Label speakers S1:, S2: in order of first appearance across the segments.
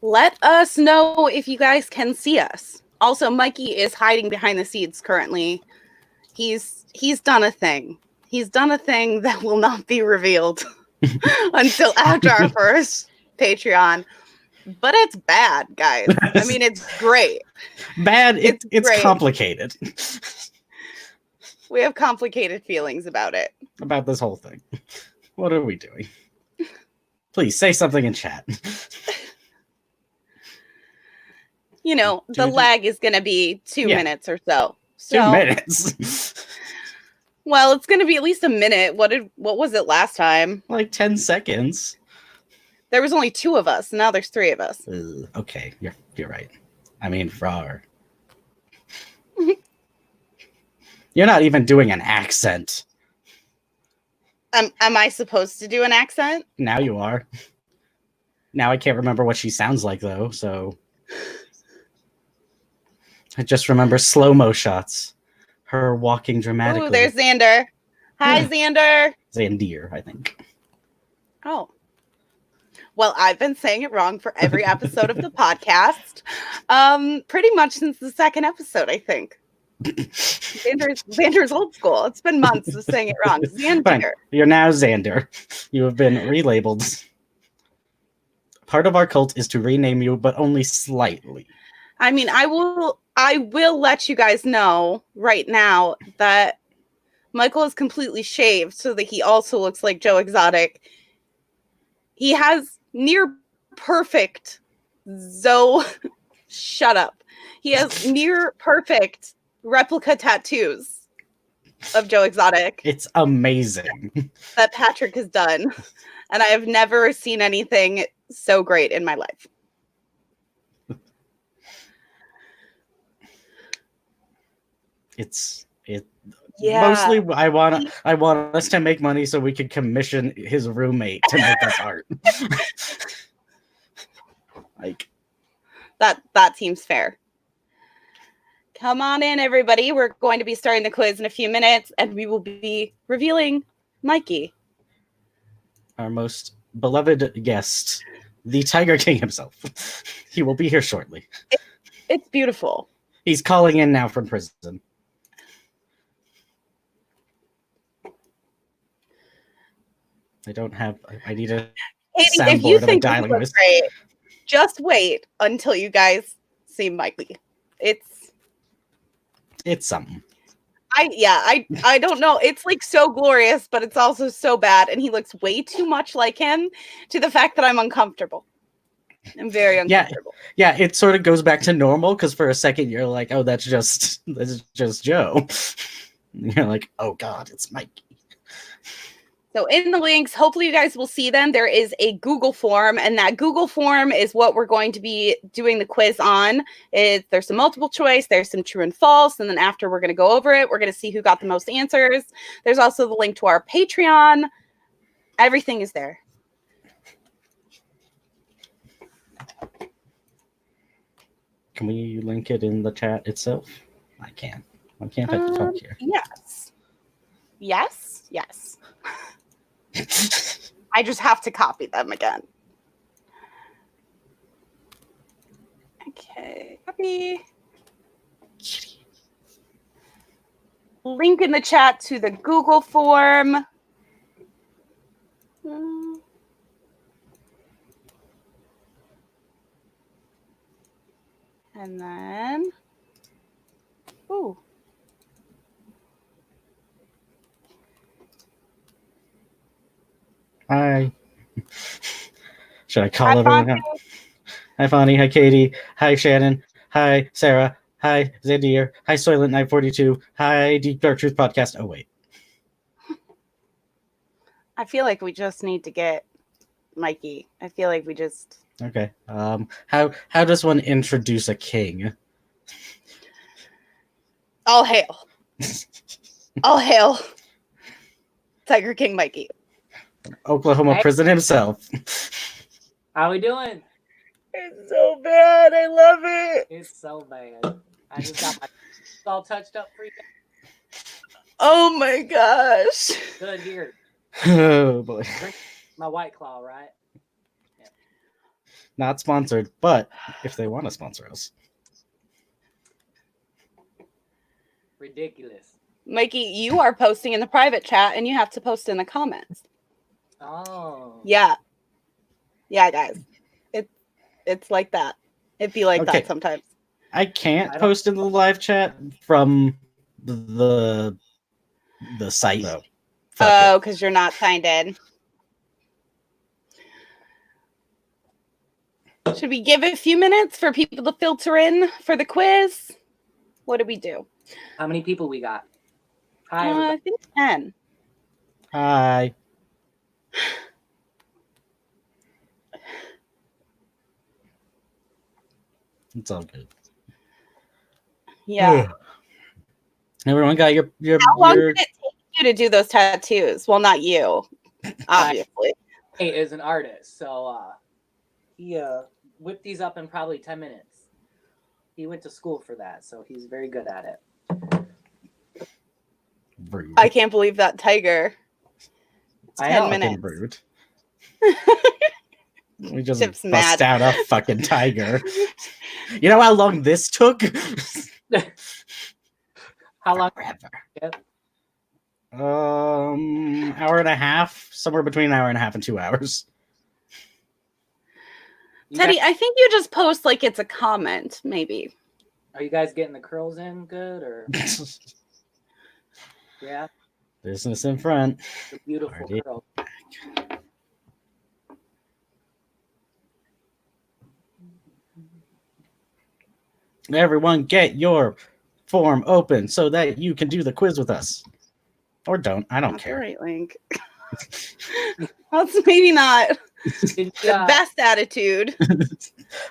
S1: Let us know if you guys can see us. Also, Mikey is hiding behind the scenes currently. He's done a thing. He's done a thing that will not be revealed until after our first Patreon. But it's bad, guys. I mean, it's great.
S2: Bad. It's
S1: great.
S2: Complicated.
S1: We have complicated feelings about it.
S2: About this whole thing. What are we doing? Please say something in chat.
S1: You know, the lag is going to be 2 minutes or so.
S2: 2 minutes?
S1: Well, it's going to be at least a minute. What was it last time?
S2: Like 10 seconds.
S1: There was only 2 of us. Now there's 3 of us.
S2: Okay, you're right. I mean, Frar. You're not even doing an accent.
S1: Am I supposed to do an accent?
S2: Now you are. Now I can't remember what she sounds like, though, so... I just remember slow-mo shots. Her walking dramatically.
S1: Ooh, there's Xander. Hi, Xander.
S2: Xandir, I think.
S1: Oh. Well, I've been saying it wrong for every episode of the podcast. Pretty much since the second episode, I think. Xander's old school. It's been months of saying it wrong. Xander.
S2: Fine. You're now Xander. You have been relabeled. Part of our cult is to rename you, but only slightly.
S1: I mean, I will let you guys know right now that Michael is completely shaved so that he also looks like Joe Exotic. He has near perfect shut up. He has near perfect replica tattoos of Joe Exotic.
S2: It's amazing.
S1: That Patrick has done. And I have never seen anything so great in my life.
S2: Mostly I want us to make money so we can commission his roommate to make us art. Like
S1: that seems fair. Come on in, everybody. We're going to be starting the quiz in a few minutes, and we will be revealing Mikey,
S2: our most beloved guest, the Tiger King himself. He will be here shortly.
S1: It's beautiful.
S2: He's calling in now from prison. I need a soundboard of a dialing list.
S1: Just wait until you guys see Mikey.
S2: It's something.
S1: I don't know. It's like so glorious, but it's also so bad. And he looks way too much like him to the fact that I'm uncomfortable. I'm very uncomfortable.
S2: Yeah, it sort of goes back to normal because for a second you're like, oh, that's just Joe. And you're like, oh God, it's Mikey.
S1: So in the links, hopefully you guys will see them. There is a Google form, and that Google form is what we're going to be doing the quiz on. There's some multiple choice, there's some true and false, and then after we're going to go over it, we're going to see who got the most answers. There's also the link to our Patreon. Everything is there.
S2: Can we link it in the chat itself? I can't. Why can't I talk here?
S1: Yes. I just have to copy them again. Okay, copy. Link in the chat to the Google form. And then, ooh.
S2: Hi. Should I call everyone out? Hi, Fonnie. Hi, Katie. Hi, Shannon. Hi, Sarah. Hi, Zandir. Hi, Soylent 942. Hi, Deep Dark Truth Podcast. Oh, wait.
S1: I feel like we just need to get Mikey. I feel like we just...
S2: Okay. How does one introduce a king?
S1: All hail. All hail. Tiger King Mikey.
S2: Oklahoma prison himself.
S3: How we doing?
S1: It's so bad. I love it.
S3: It's so bad. I just got my all touched up for you.
S1: Oh my gosh.
S3: Good here.
S2: Oh boy.
S3: Drink my White Claw, right? Yeah.
S2: Not sponsored, but if they want to sponsor us.
S3: Ridiculous.
S1: Mikey, you are posting in the private chat and you have to post in the comments.
S3: Oh.
S1: Yeah. Yeah, guys. It's like that. It'd be like
S2: Okay.
S1: that sometimes.
S2: I can't post in the live chat from the site though.
S1: Oh, because you're not signed in. Should we give it a few minutes for people to filter in for the quiz? What do we do?
S3: How many people we got? Hi,
S1: I think 10.
S2: Hi. It's all good.
S1: Yeah.
S2: Everyone got your
S1: How long did it take you to do those tattoos? Well, not you, obviously.
S3: He is an artist, so he whipped these up in probably 10 minutes. He went to school for that, so he's very good at it.
S2: Rude.
S1: I can't believe that tiger. It's 10 minutes.
S2: Rude. We just
S1: Chip's
S2: bust
S1: mad.
S2: out a fucking tiger. You know how long this took?
S3: How long?
S2: Forever.
S3: Yep.
S2: Hour and a half, somewhere between an hour and a half and 2 hours.
S1: Teddy, I think you just post like it's a comment, maybe.
S3: Are you guys getting the curls in good or? Yeah.
S2: Business in front.
S3: The beautiful
S2: Party.
S3: curl.
S2: Everyone get your form open so that you can do the quiz with us. Or don't. I don't
S1: Not the
S2: care.
S1: right link. That's maybe not the best attitude.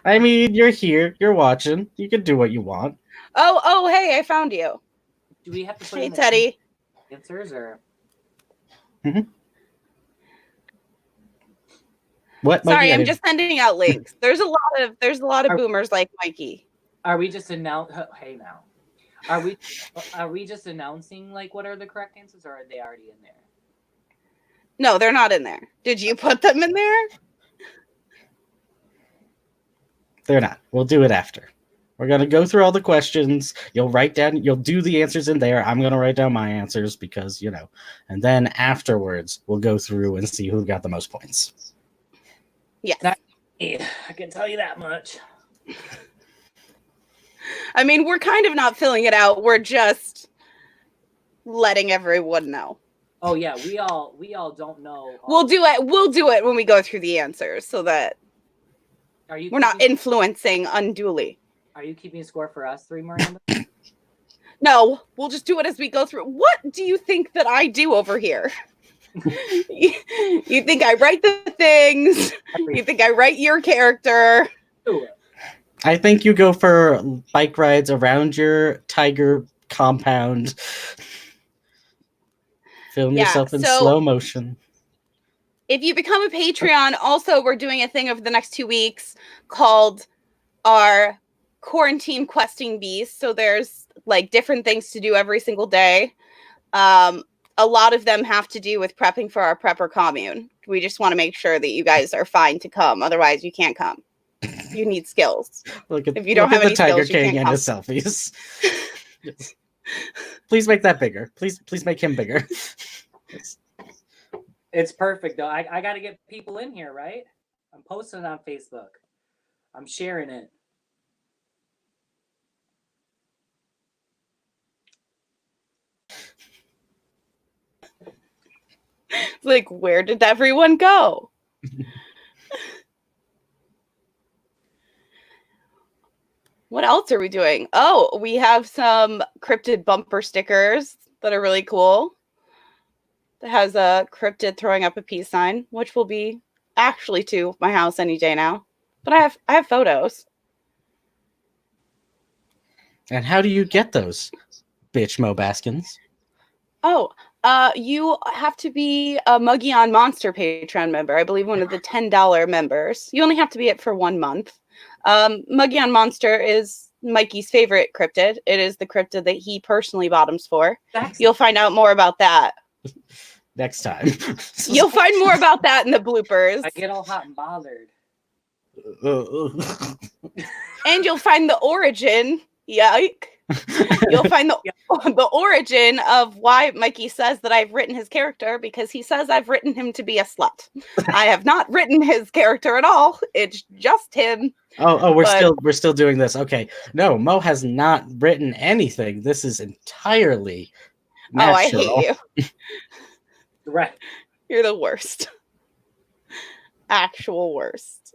S2: I mean, you're here. You're watching. You can do what you want.
S1: Oh, hey, I found you.
S3: Do we have to put
S1: Hey,
S3: in the
S1: Teddy.
S3: answers or?
S2: What?
S1: Sorry,
S2: Mikey?
S1: I'm just sending out links. There's a lot of boomers like Mikey.
S3: Are we just Hey now, are we just announcing like what are the correct answers, or are they already in there?
S1: No, they're not in there. Did you put them in there?
S2: They're not. We'll do it after. We're going to go through all the questions. You'll do the answers in there. I'm going to write down my answers because, and then afterwards we'll go through and see who got the most points.
S1: Yes.
S3: I can tell you that much.
S1: I mean, we're kind of not filling it out. We're just letting everyone know.
S3: Oh yeah, we all don't know.
S1: We'll do it when we go through the answers so that we're not influencing unduly.
S3: Are you keeping score for us three, Miranda?
S1: No, we'll just do it as we go through. What do you think that I do over here? You think I write the things? You think I write your character?
S2: I think you go for bike rides around your tiger compound. Film yourself in slow motion.
S1: If you become a Patreon, also we're doing a thing over the next 2 weeks called our quarantine questing beast. So there's like different things to do every single day. A lot of them have to do with prepping for our prepper commune. We just want to make sure that you guys are fine to come. Otherwise, you can't come. You need skills.
S2: If you don't have any Tiger skills, King and his selfies. Please make that bigger. Please make him bigger.
S3: It's perfect though. I got to get people in here, right? I'm posting it on Facebook. I'm sharing it.
S1: Like, where did everyone go? What else are we doing? Oh, we have some cryptid bumper stickers that are really cool. That has a cryptid throwing up a peace sign, which will be actually to my house any day now. But I have photos.
S2: And how do you get those, bitch Mo Baskins?
S1: Oh, you have to be a Muggy on Monster Patreon member. I believe one of the $10 members. You only have to be it for 1 month. Muggy on Monster is Mikey's favorite cryptid. It is the cryptid that he personally bottoms for. You'll find out more about that
S2: next time.
S1: You'll find more about that in the bloopers.
S3: I get all hot and bothered.
S1: And you'll find the origin. Yike. You'll find the origin of why Mikey says that I've written his character, because he says I've written him to be a slut. I have not written his character at all. It's just him.
S2: We're still doing this. Okay. No, Mo has not written anything. This is entirely natural.
S1: I hate you.
S3: Right.
S1: You're the worst. Actual worst.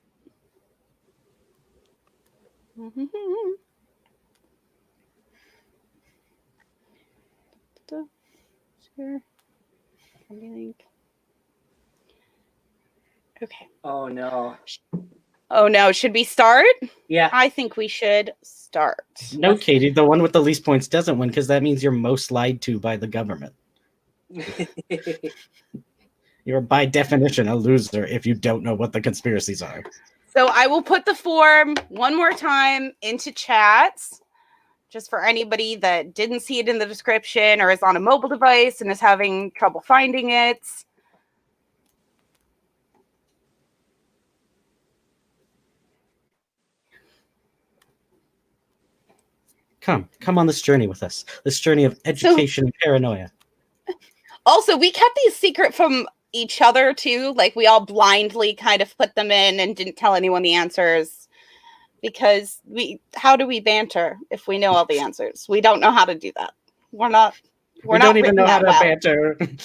S1: Sure. Okay.
S3: Oh no.
S1: Oh no. Should we start?
S3: Yeah.
S1: I think we should start.
S2: No, Katie, the one with the least points doesn't win because that means you're most lied to by the government. You're by definition a loser if you don't know what the conspiracies are.
S1: So I will put the form one more time into chats, just for anybody that didn't see it in the description or is on a mobile device and is having trouble finding it.
S2: Come on this journey with us. This journey of education and paranoia.
S1: Also, we kept these secret from each other too. Like, we all blindly kind of put them in and didn't tell anyone the answers, because how do we banter if we know all the answers? We don't know how to do that. We
S2: don't even know how to banter.
S1: We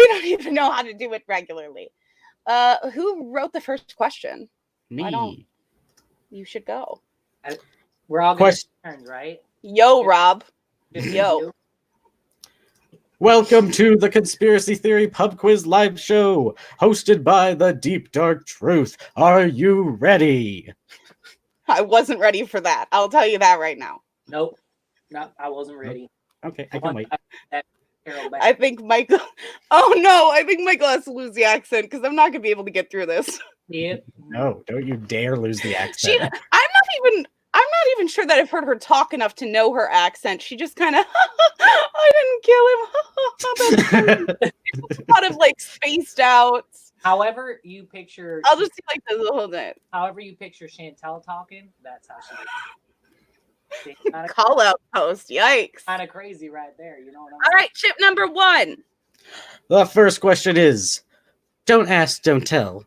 S1: don't even know how to do it regularly. Who wrote the first question?
S2: Me.
S1: You should go.
S3: We're all going to turn, right?
S1: Yo, Rob.
S3: Yo.
S2: Welcome to the Conspiracy Theory Pub Quiz Live Show, hosted by The Deep Dark Truth. Are you ready?
S1: I wasn't ready for that. I'll tell you that right now.
S3: Nope. No, I wasn't ready.
S2: Okay, I can wait.
S1: I think Michael... Oh, no. I think Michael has to lose the accent, because I'm not going to be able to get through this.
S3: Yep.
S2: No, don't you dare lose the accent.
S1: I'm not even sure that I've heard her talk enough to know her accent. She just kind of, I didn't kill him. Kind of like spaced out.
S3: However you picture...
S1: I'll just see like this the whole day.
S3: However you picture Chantel talking, that's how she is.
S1: Call out post. Yikes.
S3: Kind of crazy right there. You know what I'm
S1: All right, chip number 1.
S2: The first question is, don't ask, don't tell,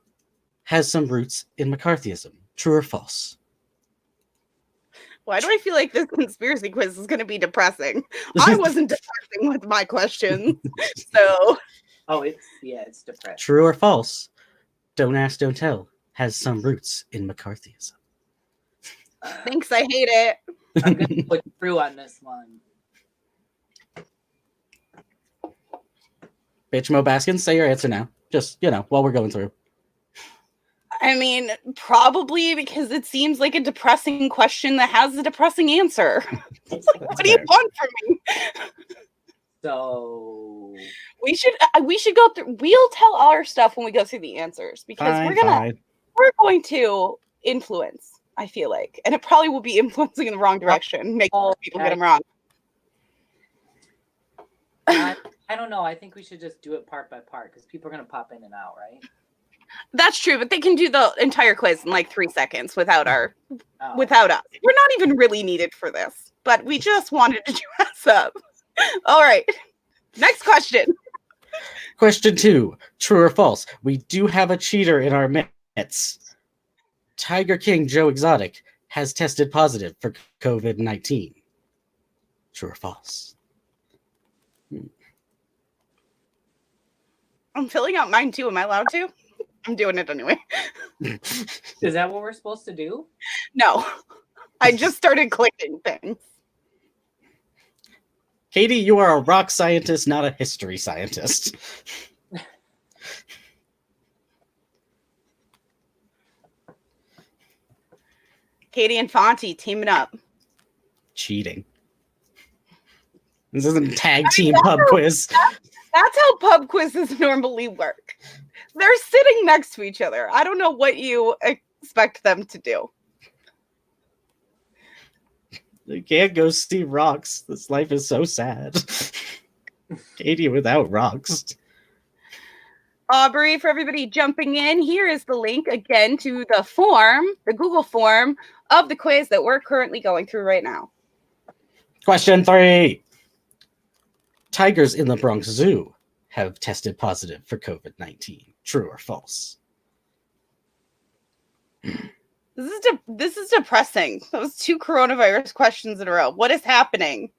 S2: has some roots in McCarthyism. True or false?
S1: Why do I feel like this conspiracy quiz is going to be depressing? I wasn't depressing with my questions. So.
S3: Oh, it's depressing.
S2: True or false? Don't ask, don't tell, has some roots in McCarthyism.
S1: Thanks, I hate it.
S3: I'm going to put through on this one.
S2: Bitch Mo Baskins, say your answer now. Just, while we're going through.
S1: I mean, probably, because it seems like a depressing question that has a depressing answer. What do you want from me?
S3: So
S1: we should go through. We'll tell our stuff when we go through the answers, because we're going to influence. I feel like, and it probably will be influencing in the wrong direction, making people get them wrong.
S3: I don't know. I think we should just do it part by part, because people are going to pop in and out, right?
S1: That's true, but they can do the entire quiz in like 3 seconds without us. We're not even really needed for this, but we just wanted to dress up. All right. Next question.
S2: Question 2. True or false? We do have a cheater in our midst. Tiger King Joe Exotic has tested positive for COVID-19. True or false?
S1: I'm filling out mine too. Am I allowed to? I'm doing it anyway.
S3: Is that what we're supposed to do?
S1: No. I just started clicking things.
S2: Katie, you are a rock scientist, not a history scientist.
S1: Katie and Fonty teaming up.
S2: Cheating. This isn't tag team pub quiz.
S1: That's how pub quizzes normally work. They're sitting next to each other. I don't know what you expect them to do.
S2: They can't go see rocks. This life is so sad. Katie without rocks.
S1: Aubrey, for everybody jumping in, here is the link again to the form, the Google form of the quiz that we're currently going through right now.
S2: Question 3. Tigers in the Bronx Zoo have tested positive for COVID-19. True or false?
S1: This is depressing. That was 2 coronavirus questions in a row. What is happening?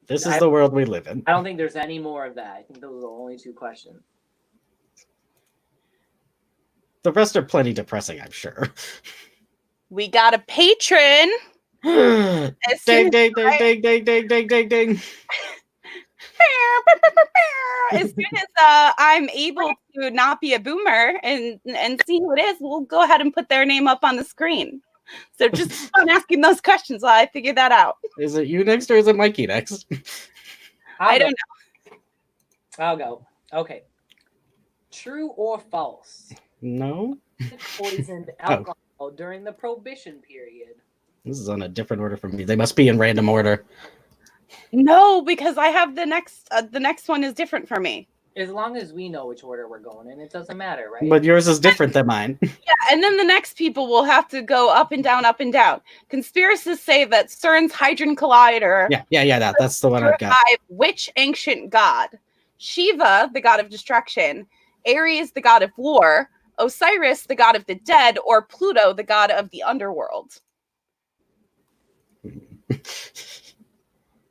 S2: This is the world we live in.
S3: I don't think there's any more of that. I think those are the only 2 questions.
S2: The rest are plenty depressing, I'm sure.
S1: We got a patron.
S2: Ding, ding, ding, ding, ding, ding, ding, ding, ding.
S1: As soon as I'm able to not be a boomer and see who it is, we'll go ahead and put their name up on the screen. So just keep on asking those questions while I figure that out.
S2: Is it you next or is it Mikey next?
S1: I don't know.
S3: I'll go. Okay. True or false?
S2: No.
S3: Poisoned alcohol during the Prohibition period.
S2: This is on a different order from me. They must be in random order.
S1: No, because I have the next one is different for me.
S3: As long as we know which order we're going in, it doesn't matter, right?
S2: But yours is different than mine.
S1: Yeah, and then the next people will have to go up and down, up and down. Conspiracists say that CERN's Hadron Collider.
S2: Yeah. That's the one I've got.
S1: Which ancient god? Shiva, the god of destruction. Ares, the god of war. Osiris, the god of the dead. Or Pluto, the god of the underworld.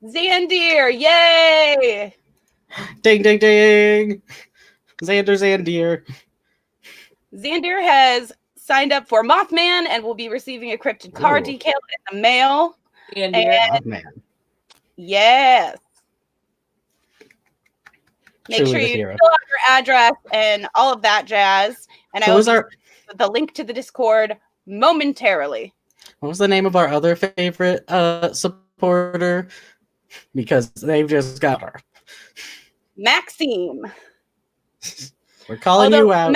S1: Xandir, yay!
S2: Ding, ding, ding. Xandir.
S1: Xandir has signed up for Mothman and will be receiving a cryptid card decal in the mail.
S3: And
S2: Mothman.
S1: Yes. Make sure you fill out your address and all of that jazz. And I will put the link to the Discord momentarily.
S2: What was the name of our other favorite supporter? Because they've just got her.
S1: Maxime.
S2: We're calling you out.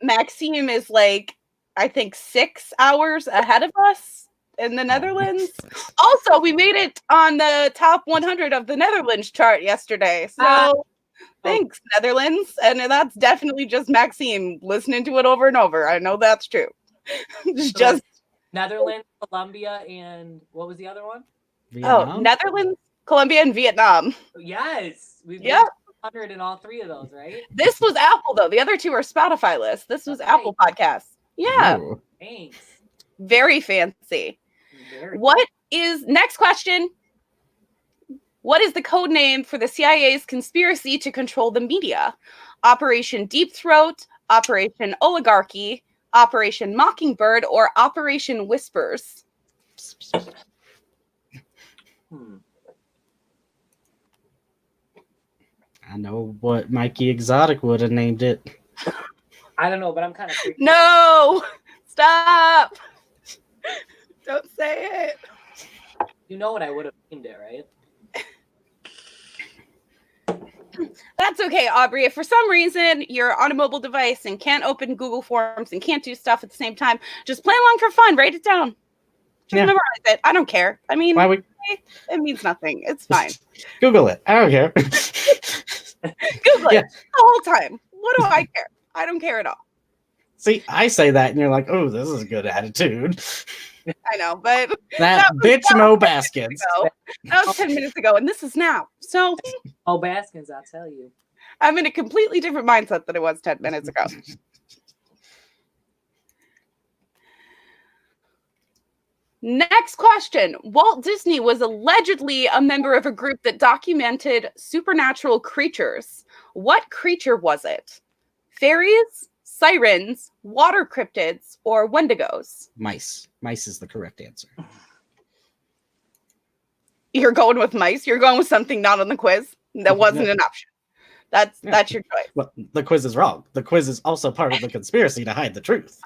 S1: Maxime is like, I think 6 hours ahead of us in the Netherlands. Also, we made it on the top 100 of the Netherlands chart yesterday. So thanks, Netherlands. And that's definitely just Maxime listening to it over and over. I know that's true. Just
S3: Netherlands, Colombia, and what was the other one?
S2: Vietnam?
S1: Oh, Netherlands, Colombia, and Vietnam.
S3: Yes. We've got 100 in all 3 of those, right?
S1: This was Apple, though. The other 2 are Spotify lists. This was Apple Podcasts. Yeah.
S2: Ooh.
S3: Thanks.
S1: Very fancy. What is next question? What is the code name for the CIA's conspiracy to control the media? Operation Deep Throat, Operation Oligarchy, Operation Mockingbird, or Operation Whispers?
S2: I know what Mikey Exotic would have named it.
S3: I don't know, but I'm kind of freaking out.
S1: No! Stop! Don't say it.
S3: You know what I would have named it, right?
S1: That's okay, Aubrey. If for some reason you're on a mobile device and can't open Google Forms and can't do stuff at the same time, just play along for fun. Write it down. Just memorize it. I don't care. I mean, it means nothing. It's fine.
S2: Google it. I don't care.
S1: Google it the whole time. What do I care? I don't care at all.
S2: See, I say that and you're like, oh, this is a good attitude.
S1: I know, but
S2: that bitch Mo Baskins.
S1: That was 10 minutes ago, and this is now. So
S3: Mo Baskins, I'll tell you.
S1: I'm in a completely different mindset than it was 10 minutes ago. Next question. Walt Disney was allegedly a member of a group that documented supernatural creatures. What creature was it? Fairies, sirens, water cryptids, or wendigos?
S2: Mice. Mice is the correct answer.
S1: You're going with mice? You're going with something not on the quiz? That wasn't an option. That's your choice.
S2: Well, the quiz is wrong. The quiz is also part of the conspiracy to hide the truth.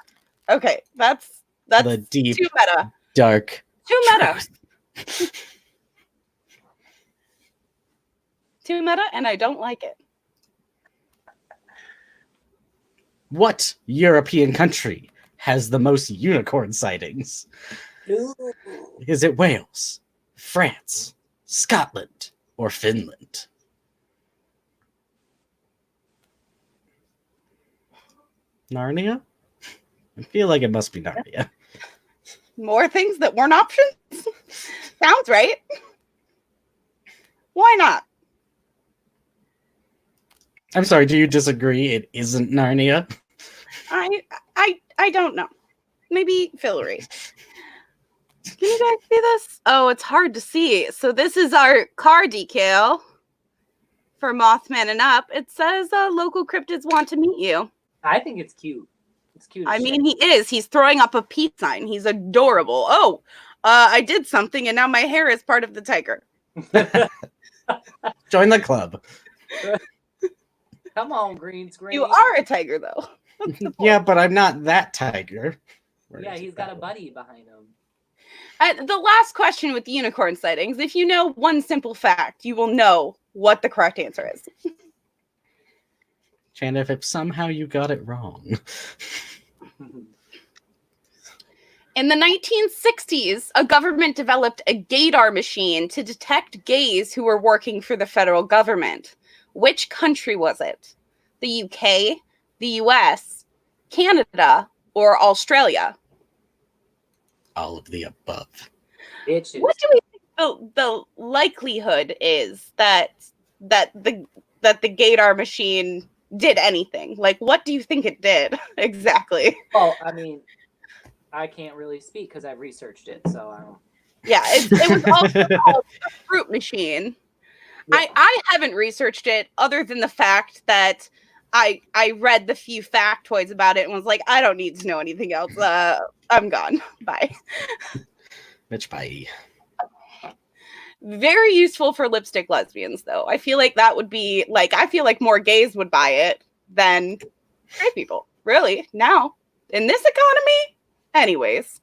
S1: Okay, that's
S2: the deep,
S1: too meta.
S2: Dark.
S1: Too meta. Too meta, and I don't like it.
S2: What European country has the most unicorn sightings?
S3: Ooh.
S2: Is it Wales, France, Scotland, or Finland? Narnia? I feel like it must be Narnia.
S1: More things that weren't options? Sounds right. Why not?
S2: I'm sorry, do you disagree it isn't Narnia?
S1: I don't know. Maybe Fillory. Can you guys see this? Oh, it's hard to see. So this is our car decal for Mothman and Up. It says local cryptids want to meet you.
S3: I think it's cute. It's cute.
S1: I mean, he is. He's throwing up a peace sign. He's adorable. Oh, I did something and now my hair is part of the tiger.
S2: Join the club.
S3: Come on, green screen.
S1: You are a tiger, though.
S2: Yeah, but I'm not that tiger.
S3: Yeah, he's got a buddy behind him.
S1: The last question with unicorn sightings. If you know one simple fact, you will know what the correct answer is.
S2: Chandler, if somehow you got it wrong.
S1: In the 1960s, a government developed a gaydar machine to detect gays who were working for the federal government. Which country was it? The UK, the US, Canada, or Australia?
S2: All of the above.
S3: Bitches.
S1: What do we think the likelihood is that the gaydar machine did anything? Like, what do you think it did exactly?
S3: Well, I mean, I can't really speak because I've researched it, so I don't.
S1: Yeah, it was also called a fruit machine. Yeah. I haven't researched it other than the fact that I read the few factoids about it and was like, I don't need to know anything else. I'm gone. Bye.
S2: Bitch, bye.
S1: Very useful for lipstick lesbians, though. I feel like that would be like, I feel like more gays would buy it than straight people. Really? Now, in this economy? Anyways.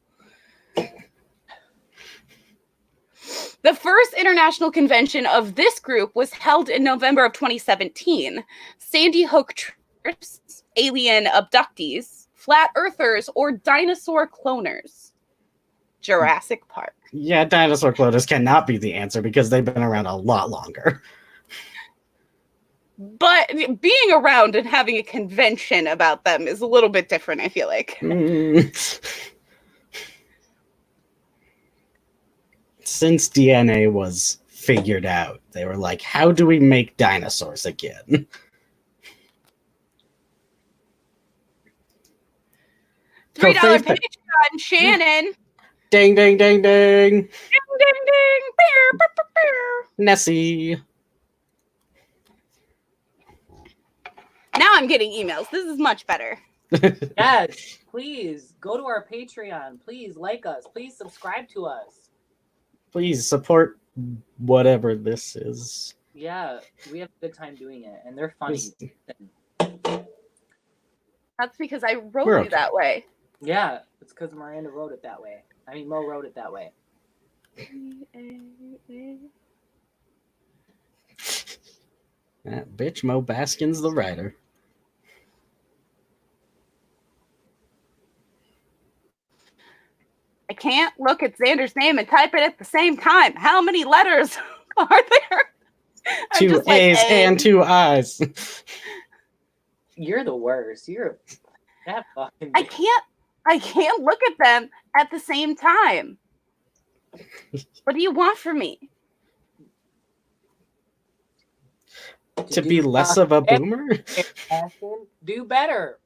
S1: The first international convention of this group was held in November of 2017. Sandy Hook trips, alien abductees, flat earthers, or dinosaur cloners? Jurassic Park.
S2: Yeah, dinosaur cloners cannot be the answer because they've been around a lot longer.
S1: But being around and having a convention about them is a little bit different, I feel like.
S2: Since DNA was figured out, they were like, how do we make dinosaurs again?
S1: $3 Patreon, Shannon.
S2: Ding, ding, ding, ding.
S1: Ding, ding, ding. Beer, beer, beer, beer.
S2: Nessie.
S1: Now I'm getting emails. This is much better.
S3: Yes, please go to our Patreon. Please like us. Please subscribe to us.
S2: Please support whatever this is.
S3: Yeah, we have a good time doing it, and they're funny.
S1: That's because I wrote you that way.
S3: Yeah, it's because Miranda wrote it that way. I mean, Mo wrote it that way.
S2: That bitch Mo Baskin's the writer.
S1: I can't look at Xander's name and type it at the same time. How many letters are there?
S2: 2 A's and 2 I's.
S3: You're the worst. You're that fucking.
S1: I can't look at them at the same time. What do you want from me?
S2: To be less of a boomer?
S3: Do better.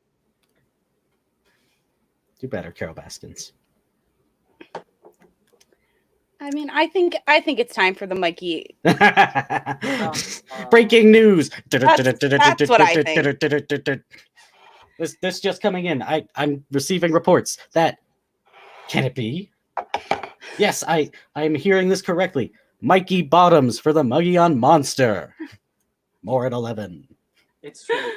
S2: Do better, Carol Baskins.
S1: I mean, I think it's time for the Mikey.
S2: Breaking news.
S1: That's what I think.
S2: This just coming in. I'm receiving reports that can it be? Yes, I'm hearing this correctly. Mikey bottoms for the Muggy on Monster. More at 11.
S3: It's true.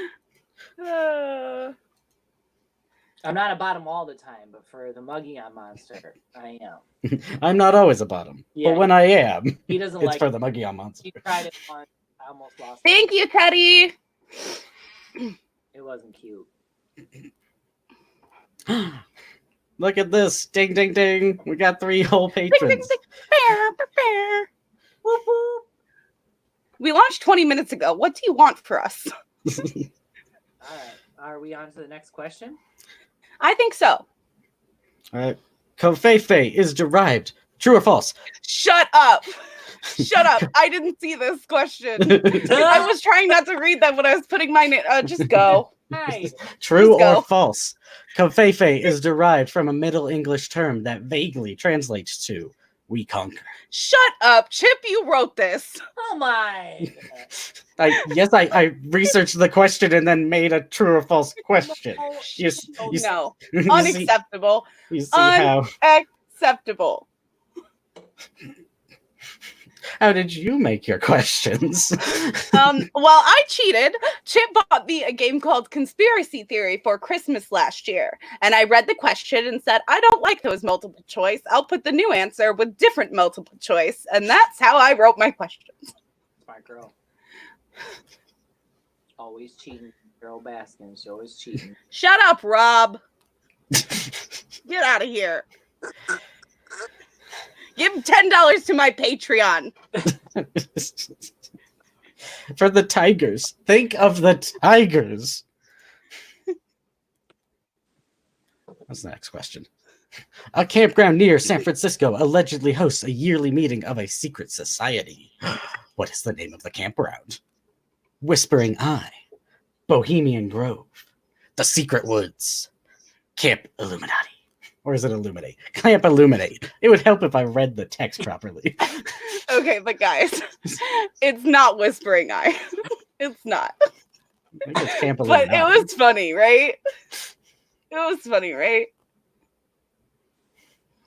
S3: I'm not a bottom all the time, but for the Muggy on Monster, I am.
S2: I'm not always a bottom, but when I am,
S3: he doesn't
S2: it's for the Muggy on Monster.
S3: He tried it once. I almost lost.
S1: Thank you, Teddy.
S3: It wasn't cute.
S2: Look at this. Ding, ding, ding. We got 3 whole patrons.
S1: Ding, ding, ding. Whoop, whoop. We launched 20 minutes ago. What do you want for us?
S3: All right. Are we on to the next question?
S1: I think so.
S2: Covfefe is derived. True or false?
S1: Shut up. Shut up. I didn't see this question. I was trying not to read that when I was putting my name. Just go.
S3: Hi.
S2: True
S1: Just go.
S2: or false? Covfefe is derived from a Middle English term that vaguely translates to "we conquer."
S1: Shut up. Chip, you wrote this.
S3: Oh my.
S2: I researched the question and then made a true or false question.
S1: No. Unacceptable.
S2: You see how?
S1: Unacceptable.
S2: How did you make your questions?
S1: Well, I cheated. Chip bought me a game called Conspiracy Theory for Christmas last year. And I read the question and said, I don't like those multiple choice. I'll put the new answer with different multiple choice. And that's how I wrote my questions.
S3: Smart girl. Always cheating. Girl Baskins, always cheating.
S1: Shut up, Rob. Get out of here. Give $10 to my Patreon.
S2: For the tigers. Think of the tigers. What's the next question? A campground near San Francisco allegedly hosts a yearly meeting of a secret society. What is the name of the campground? Whispering Eye, Bohemian Grove, The Secret Woods, Camp Illuminati. Or is it Illuminate? Camp Illuminate. It would help if I read the text properly.
S1: Okay, but guys, it's not Whispering Eye. It's not.
S2: Maybe it's Camp
S1: But
S2: Illuminati.
S1: it was funny, right? It was funny, right?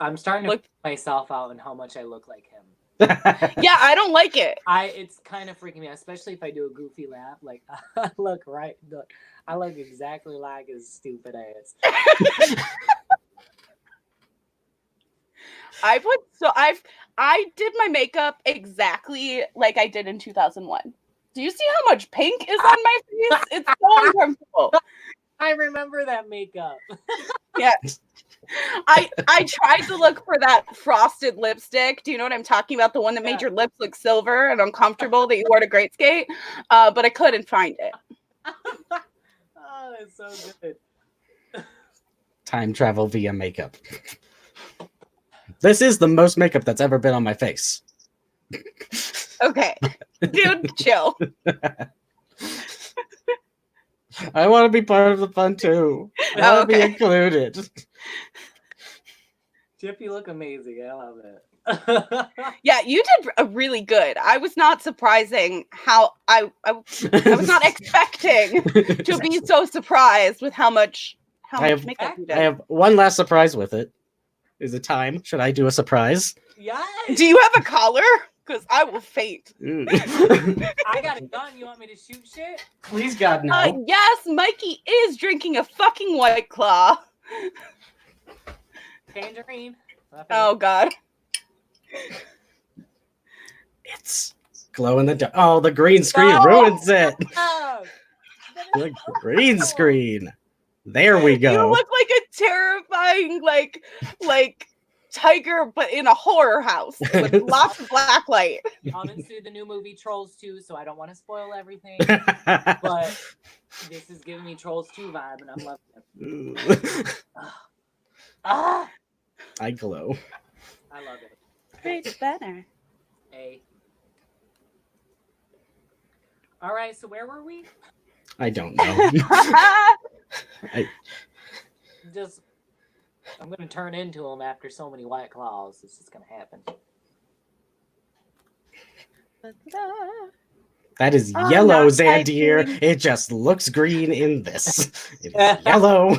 S3: I'm starting to put myself out and how much I look like him.
S1: Yeah, I don't like it.
S3: It's kind of freaking me out, especially if I do a goofy laugh. Like I look exactly like his stupid ass.
S1: I did my makeup exactly like I did in 2001. Do you see how much pink is on my face? It's so uncomfortable.
S3: I remember that makeup.
S1: Yeah. I tried to look for that frosted lipstick. Do you know what I'm talking about? The one that made your lips look silver and uncomfortable that you wore to Great Skate. But I couldn't find it.
S3: Oh, it's so good.
S2: Time travel via makeup. This is the most makeup that's ever been on my face.
S1: Okay. Dude, chill.
S2: I want to be part of the fun too. I want to be included.
S3: Chip, you look amazing. I love it.
S1: Yeah, you did really good. I was not surprising how I was not expecting to be so surprised with how much makeup you did.
S2: I have one last surprise with it. Is it time? Should I do a surprise?
S3: Yes.
S1: Do you have a collar? Because I will faint.
S3: I got a gun. You want me to shoot shit?
S2: Please, God, no.
S1: Yes, Mikey is drinking a fucking White Claw.
S3: Tangerine.
S1: Oh, God.
S2: It's glow in the dark. Oh, the green screen ruins it.
S3: Oh,
S2: The green screen. There we go.
S1: You look like a terrifying, like tiger, but in a horror house with lots of black light.
S3: Coming to the new movie Trolls 2, so I don't want to spoil everything. But this is giving me Trolls 2 vibe, and I'm loving it.
S2: I glow.
S3: I love it.
S1: It's better.
S3: All right, so where were we?
S2: I don't know.
S3: I'm going to turn into him after so many White Claws. This is going to happen.
S2: That is yellow, Zandir. It just looks green in this. It is yellow.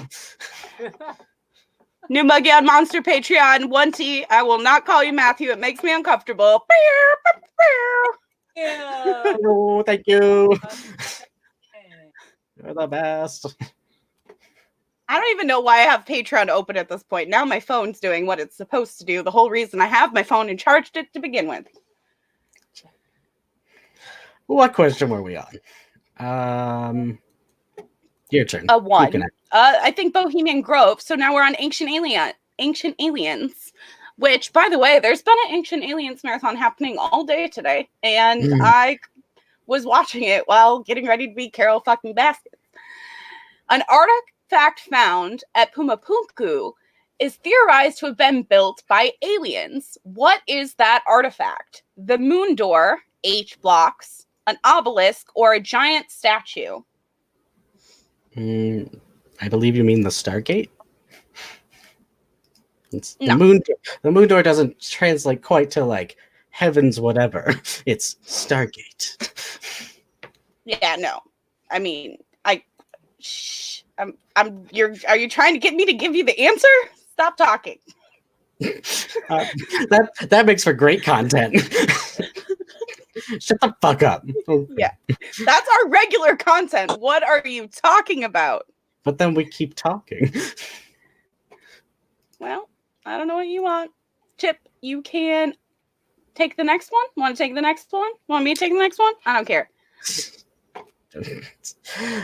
S1: New Muggy on Monster Patreon, 1T. I will not call you Matthew. It makes me uncomfortable.
S3: Yeah.
S2: Oh, thank you. You're the best.
S1: I don't even know why I have Patreon open at this point. Now my phone's doing what it's supposed to do. The whole reason I have my phone and charged it to begin with.
S2: What question were we on? Your turn.
S1: One. I think Bohemian Grove. So now we're on Ancient Aliens. Which, by the way, there's been an Ancient Aliens marathon happening all day today, and I was watching it while getting ready to be Carol fucking Baskets. An artifact found at Pumapunku is theorized to have been built by aliens. What is that artifact? The moon door, H blocks, an obelisk, or a giant statue?
S2: I believe you mean the Stargate? It's
S1: No.
S2: The moon door doesn't translate quite to like heavens whatever. It's Stargate.
S1: Yeah, no. I mean, are you trying to get me to give you the answer? Stop talking.
S2: That makes for great content. Shut the fuck up.
S1: Yeah. That's our regular content. What are you talking about?
S2: But then we keep talking.
S1: Well, I don't know what you want. Chip, you can take the next one? Want to take the next one? Want me to take the next one? I don't care.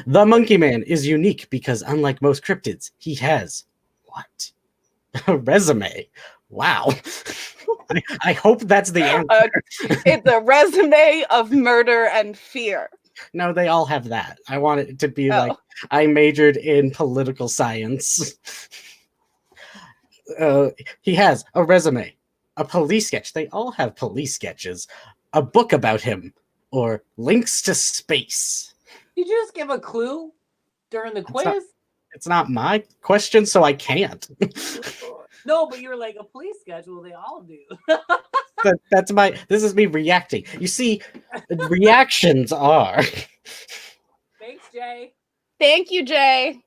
S2: The Monkey Man is unique because unlike most cryptids, he has what? A resume. Wow. I hope that's the answer.
S1: It's a resume of murder and fear.
S2: No, they all have that. I want it to be like I majored in political science. He has a resume, a police sketch. They all have police sketches. A book about him, or links to space.
S3: Did you just give a clue during the quiz?
S2: It's not my question, so I can't.
S3: No, but you were like a police schedule. They all do.
S2: This is me reacting. You see, reactions are.
S3: Thanks, Jay.
S1: Thank you, Jay.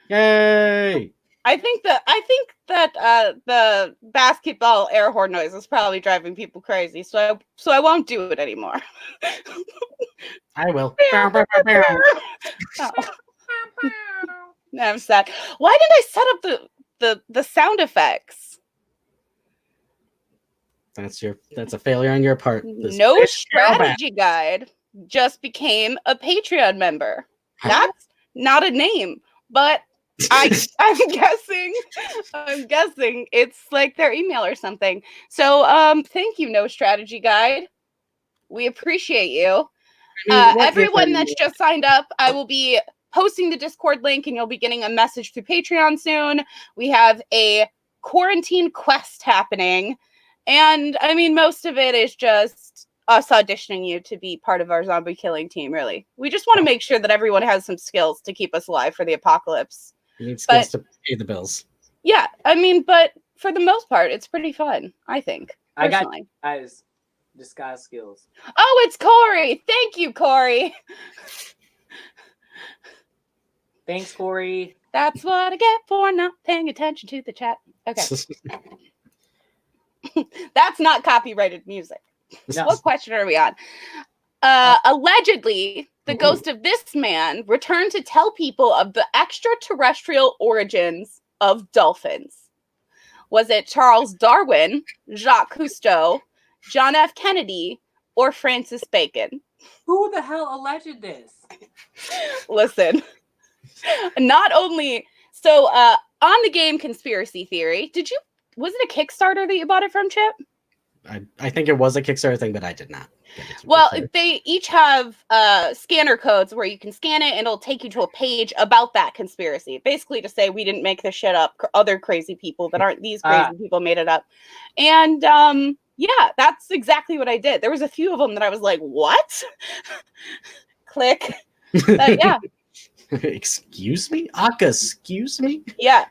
S2: Yay!
S1: I think that the basketball air horn noise is probably driving people crazy, so I won't do it anymore.
S2: I will.
S1: Oh. I'm sad. Why did I set up the sound effects?
S2: That's a failure on your part.
S1: No strategy guide just became a Patreon member. That's not a name, but I'm guessing it's like their email or something. So thank you, No Strategy Guide. We appreciate you. Everyone that's just signed up, I will be posting the Discord link and you'll be getting a message through Patreon soon. We have a quarantine quest happening. And I mean, most of it is just us auditioning you to be part of our zombie killing team, really. We just want to make sure that everyone has some skills to keep us alive for the apocalypse.
S2: You need skills to pay the bills.
S1: Yeah, I mean, but for the most part, it's pretty fun, I think. Personally.
S3: I got disguise skills.
S1: Oh, it's Corey. Thank you, Corey.
S3: Thanks, Corey.
S1: That's what I get for not paying attention to the chat. Okay. That's not copyrighted music.
S3: No.
S1: What question are we on? Allegedly, the ghost of this man returned to tell people of the extraterrestrial origins of dolphins. Was it Charles Darwin, Jacques Cousteau, John F. Kennedy, or Francis Bacon?
S3: Who the hell alleged this?
S1: Listen, not only so on the game Conspiracy Theory, was it a Kickstarter that you bought it from, Chip?
S2: I think it was a Kickstarter thing, but I did not.
S1: Well, they each have scanner codes where you can scan it and it'll take you to a page about that conspiracy. Basically to say we didn't make this shit up. Other crazy people that aren't these crazy people made it up. And yeah, that's exactly what I did. There was a few of them that I was like, what? Click. But yeah.
S2: Excuse me? Aka, excuse me?
S1: Yeah.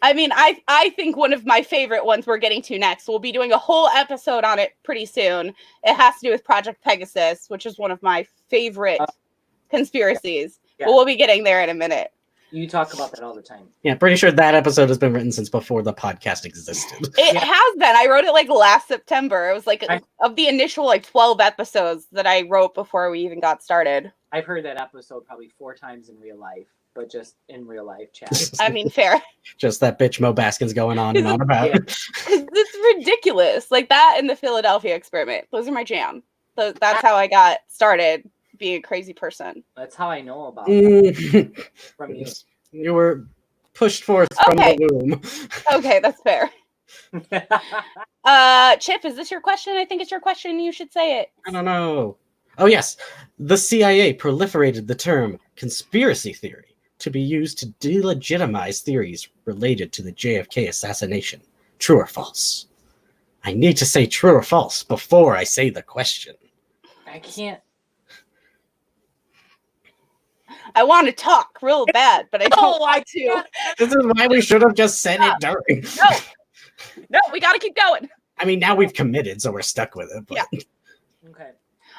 S1: I mean, I think one of my favorite ones we're getting to next. We'll be doing a whole episode on it pretty soon. It has to do with Project Pegasus, which is one of my favorite conspiracies.
S3: Yeah.
S1: But we'll be getting there in a minute.
S3: You talk about that all the time.
S2: Yeah, pretty sure that episode has been written since before the podcast existed.
S1: It has been. I wrote it like last September. It was like of the initial like 12 episodes that I wrote before we even got started.
S3: I've heard that episode probably 4 times in real life, but just in real life chat.
S1: I mean, fair.
S2: Just that bitch Mo Baskin's going on and on about.
S3: Yeah.
S1: It's ridiculous. Like that and the Philadelphia experiment. Those are my jam. That's how I got started being a crazy person.
S3: That's how I know about it from you.
S2: You were pushed forth from the womb.
S1: Okay, that's fair. Chip, is this your question? I think it's your question. You should say it.
S2: I don't know. Oh, yes. The CIA proliferated the term conspiracy theory to be used to delegitimize theories related to the JFK assassination. True or false? I need to say true or false before I say the question.
S3: I can't.
S1: I want to talk real bad, but I don't want to.
S2: This is why we should have just said it during.
S1: No, we got to keep going.
S2: I mean, now we've committed, so we're stuck with it. But...
S1: Yeah.
S3: Okay.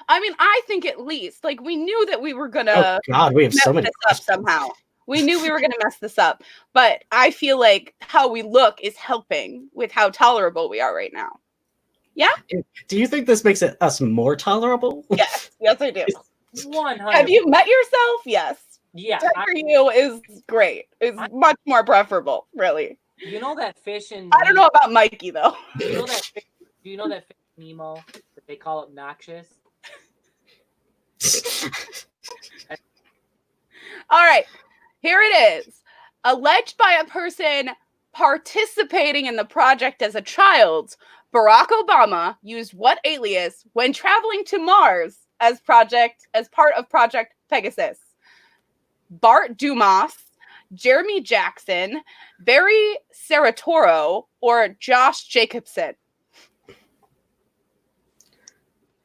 S1: I mean, I think at least, like, we knew that we were going to
S2: Oh, God, we have so many
S1: this up somehow. We knew we were going to mess this up. But I feel like how we look is helping with how tolerable we are right now. Yeah?
S2: Do you think this makes us more tolerable?
S1: Yes. Yes, I do.
S3: 100.
S1: Have you met yourself? Yes.
S3: Yeah.
S1: For you is great. It's much more preferable, really.
S3: You know that fish in...
S1: I don't know about Mikey, though.
S3: Do you know that fish in Nemo that they call obnoxious?
S1: All right. Here it is. Alleged by a person participating in the project as a child, Barack Obama used what alias when traveling to Mars as part of Project Pegasus? Bart Dumas, Jeremy Jackson, Barry Seratoro, or Josh Jacobson?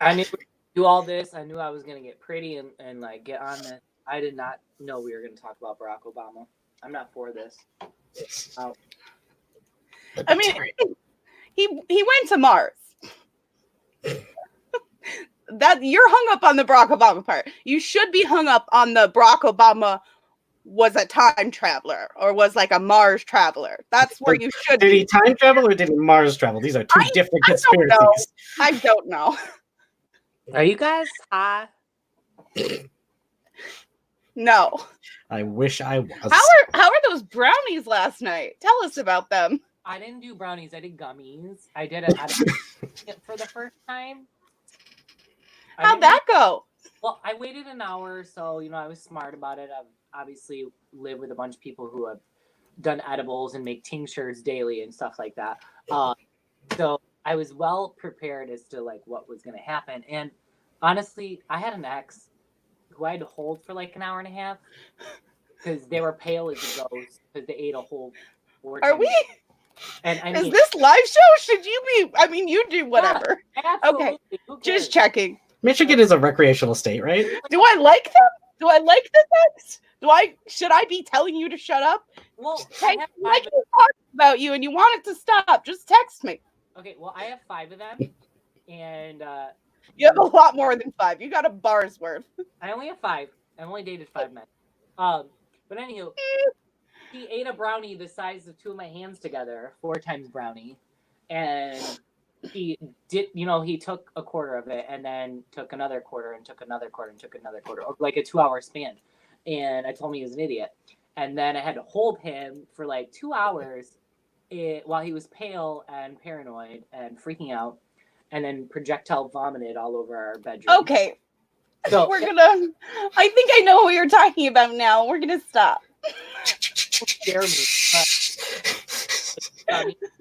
S3: I knew we would do all this. I knew I was going to get pretty and like get on this. I did not know we were going to talk about Barack Obama. I'm not for this.
S1: I mean, he went to Mars. That you're hung up on the Barack Obama part. You should be hung up on the Barack Obama was a time traveler or was like a Mars traveler. That's where you should
S2: Did
S1: be.
S2: he time travel or did he Mars travel? These are two different conspiracies.
S1: I don't know.
S3: Are you guys high?
S1: No.
S2: I wish I was.
S1: How are those brownies last night? Tell us about them.
S3: I didn't do brownies. I did gummies. I did it for the first time.
S1: How'd that go?
S3: Well, I waited an hour, so I was smart about it. I've obviously lived with a bunch of people who have done edibles and make tinctures daily and stuff like that. So I was well prepared as to like what was going to happen. And honestly, I had an ex who I had to hold for like an hour and a half because they were pale as a ghost because they ate a whole.
S1: Are we?
S3: And I
S1: is
S3: mean,
S1: this live show? Should you be? I mean, you do whatever.
S3: Yeah,
S1: okay, just checking.
S2: Michigan is a recreational state, right?
S1: Do I like them? Do I like the text? Should I be telling you to shut up?
S3: Well,
S1: I like to talk about you and you want it to stop. Just text me.
S3: Okay, well, I have 5 of them, and
S1: you have a lot more than 5. You got a bar's worth.
S3: I only have 5. I've only dated 5 men. But anywho, he ate a brownie the size of 2 of my hands together, 4 times brownie, and he did. He took a quarter of it, and then took another quarter, and took another quarter, and took another quarter, like a 2-hour span. And I told him he was an idiot, and then I had to hold him for like 2 hours. While he was pale and paranoid and freaking out, and then projectile vomited all over our bedroom.
S1: Okay.
S3: So
S1: I think I know what you're talking about now. We're gonna stop.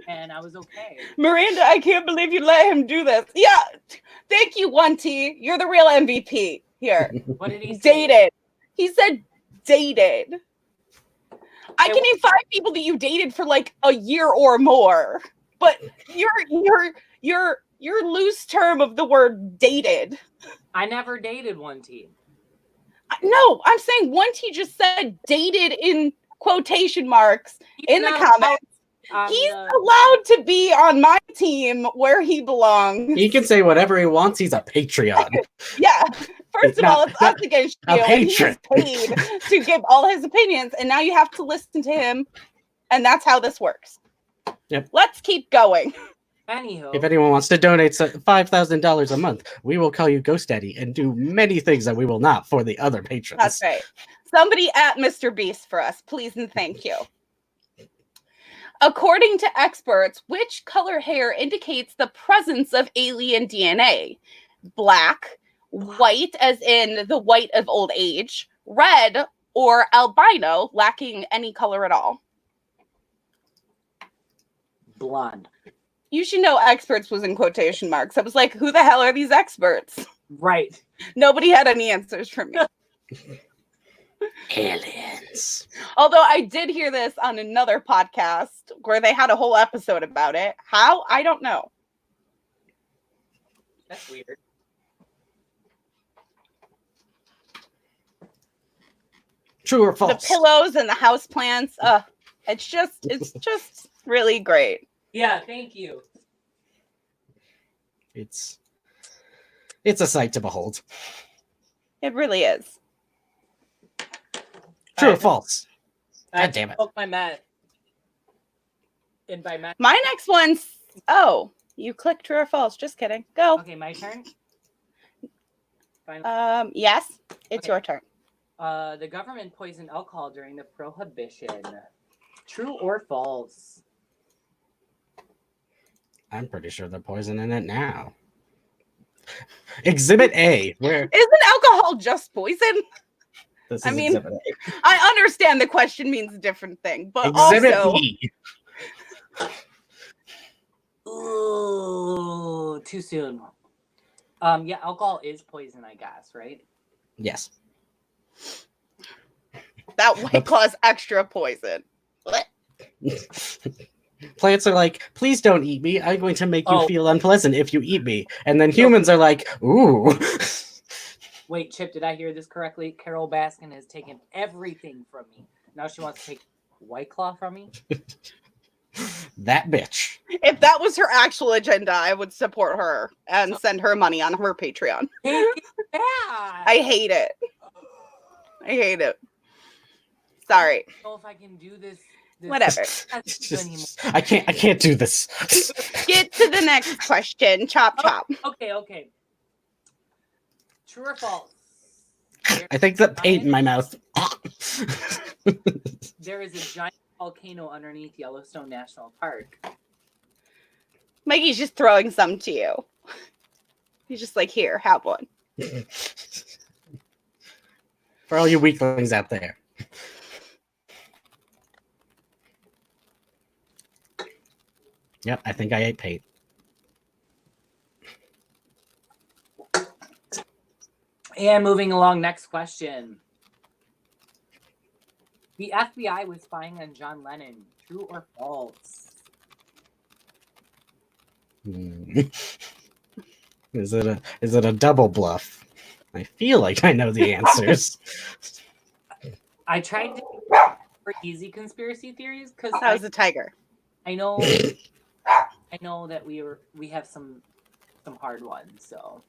S3: And I was okay.
S1: Miranda, I can't believe you let him do this. Yeah. Thank you, 1T. You're the real MVP here.
S3: What did he say?
S1: Dated. He said dated. I can name 5 people that you dated for like a year or more, but your loose term of the word dated.
S3: I never dated 1T.
S1: No, I'm saying 1T just said dated in quotation marks in the comments. He's allowed to be on my team where he belongs.
S2: He can say whatever he wants. He's a Patreon.
S1: Yeah. First of all, it's us against you. And he's paid to give all his opinions, and now you have to listen to him, and that's how this works.
S2: Yep.
S1: Let's keep going.
S3: Anywho,
S2: if anyone wants to donate $5,000 a month, we will call you Ghost Daddy and do many things that we will not for the other patrons.
S1: That's right. Somebody at Mr. Beast for us, please and thank you. According to experts, which color hair indicates the presence of alien DNA? Black, white as in the white of old age, red, or albino, lacking any color at all?
S3: Blonde.
S1: You should know experts was in quotation marks. I was like, who the hell are these experts?
S3: Right.
S1: Nobody had any answers for me.
S2: Alien.
S1: Although I did hear this on another podcast where they had a whole episode about it. How? I don't know.
S3: That's weird.
S2: True or false?
S1: The pillows and the houseplants. It's just really great.
S3: Yeah, thank you.
S2: It's a sight to behold.
S1: It really is.
S2: True or false? God damn it.
S3: Spoke my Matt. And by Matt.
S1: My next one's you clicked true or false. Just kidding. Go.
S3: Okay, my turn. Fine.
S1: Yes, it's
S3: Okay.
S1: your turn.
S3: The government poisoned alcohol during the Prohibition. True or false?
S2: I'm pretty sure they're poisoning it now. Exhibit A, where
S1: Isn't alcohol just poison?
S2: this is
S1: I mean,
S2: Exhibit A.
S1: I understand the question means a different thing, but
S2: Exhibit
S1: also
S2: B.
S3: Ooh, too soon. Yeah, alcohol is poison, I guess, right?
S2: Yes.
S1: that White Claw's extra poison.
S2: Plants are like, please don't eat me. I'm going to make you
S3: Oh.
S2: feel unpleasant if you eat me. And then humans are like, ooh.
S3: Wait, Chip, did I hear this correctly? Carol Baskin has taken everything from me. Now she wants to take White Claw from me?
S2: That bitch.
S1: If that was her actual agenda, I would support her and send her money on her Patreon.
S3: Take it back!
S1: I hate it. I hate it. Sorry.
S3: I don't know if I can do this.
S1: Whatever.
S2: I can't do this.
S1: Get to the next question. Chop chop.
S3: Okay. True or false?
S2: I think that paint in my mouth.
S3: There is a giant volcano underneath Yellowstone National Park.
S1: Mikey's just throwing some to you. He's just like, here, have one.
S2: For all you weaklings out there. Yep, I think I ate paint.
S3: And moving along, next question. The FBI was spying on John Lennon. True or false?
S2: Is it a double bluff? I feel like I know the answers.
S3: I tried to for easy conspiracy theories because
S1: That was a tiger.
S3: I know that we have some hard ones. So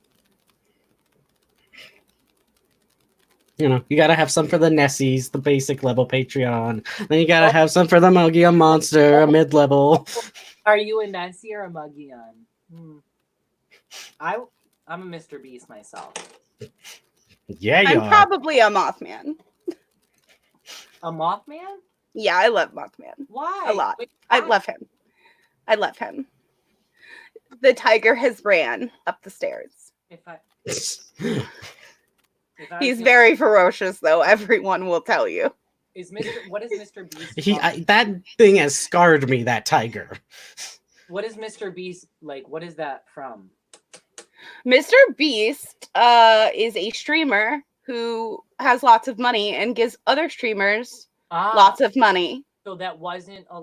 S2: You know, you gotta have some for the Nessies, the basic level Patreon. Then you gotta have some for the Mogia Monster, a mid-level.
S3: are you a Nessie or a Muggion? I'm a Mr. Beast myself.
S2: Yeah, you
S1: I'm
S2: are.
S1: probably a Mothman.
S3: A Mothman?
S1: Yeah, I love Mothman.
S3: Why?
S1: A lot.
S3: Wait,
S1: I
S3: why?
S1: love him. I love him. The tiger has ran up the stairs.
S3: If I
S1: He's
S3: can-
S1: very ferocious, though. Everyone will tell you.
S3: What is Mr. Beast?
S2: That thing has scarred me, that tiger.
S3: What is Mr. Beast like? What is that from?
S1: Mr. Beast is a streamer who has lots of money and gives other streamers lots of money.
S3: So that wasn't a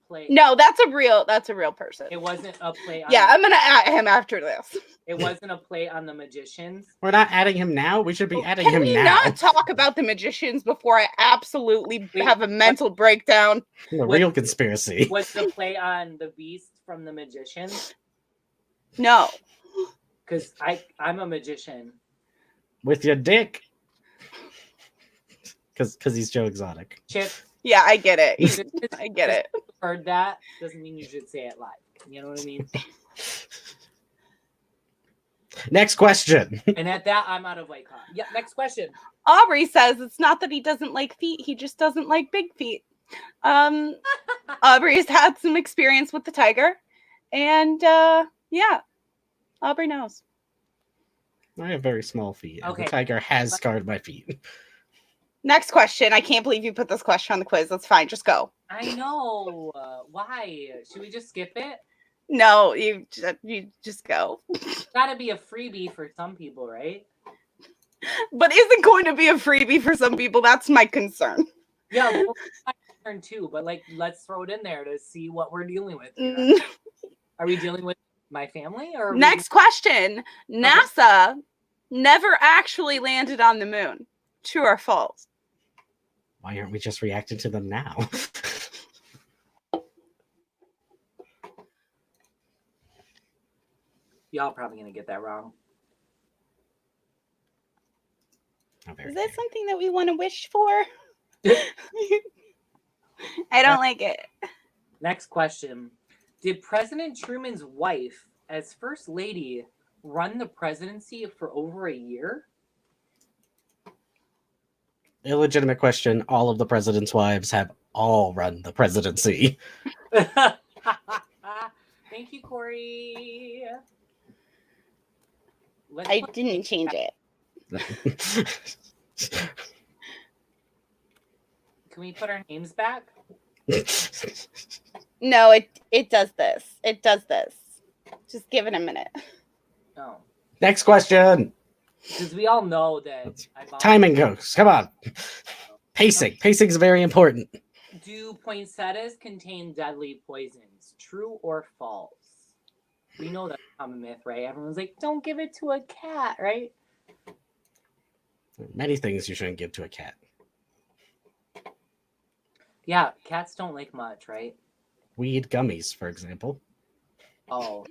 S3: play.
S1: No, that's a real person.
S3: It wasn't a play. On
S1: Yeah, I'm gonna at him after this.
S3: It wasn't a play on the magicians.
S2: We're not adding him now. We should be adding
S1: Can
S2: him
S1: we
S2: now.
S1: not talk about the magicians before I absolutely have a mental breakdown?
S2: The real conspiracy.
S3: Was the play on the Beast from the magicians?
S1: No.
S3: Because I'm a magician.
S2: With your dick. Because he's Joe Exotic.
S3: Chip.
S1: Yeah, I get it. I get it.
S3: Heard that doesn't mean you should say it live. You know what I mean?
S2: Next question.
S3: And at that, I'm out of White Claw. Yeah, next question.
S1: Aubrey says it's not that he doesn't like feet, he just doesn't like big feet. Aubrey's had some experience with the tiger, and yeah, Aubrey knows.
S2: I have very small feet. And
S3: Okay.
S2: The tiger has scarred my feet.
S1: Next question. I can't believe you put this question on the quiz. That's fine. Just go.
S3: I know. Why? Should we just skip it?
S1: No, you just go.
S3: Gotta be a freebie for some people, right?
S1: But is it going to be a freebie for some people? That's my concern.
S3: Yeah, well, my turn too, but like, let's throw it in there to see what we're dealing with here.
S1: Mm.
S3: Are we dealing with my family or?
S1: Next question. NASA never actually landed on the moon. True or false?
S2: Why aren't we just reacting to them now?
S3: Y'all probably gonna get that wrong.
S1: Is that something that we want to wish for? I don't like it.
S3: Next question. Did President Truman's wife, as First Lady, run the presidency for over a year?
S2: Illegitimate question. All of the president's wives have all run the presidency.
S3: Thank you, Corey.
S1: I didn't change it.
S3: Can we put our names back?
S1: No, it does this. It does this. Just give it a minute.
S3: No.
S2: Next question.
S3: Because we all know that
S2: timing goes. Come on. Pacing. Pacing is very important.
S3: Do poinsettias contain deadly poisons? True or false? We know that's a common myth, right? Everyone's like, don't give it to a cat, right?
S2: Many things you shouldn't give to a cat.
S3: Yeah, cats don't like much, right?
S2: Weed gummies, for example.
S3: Oh.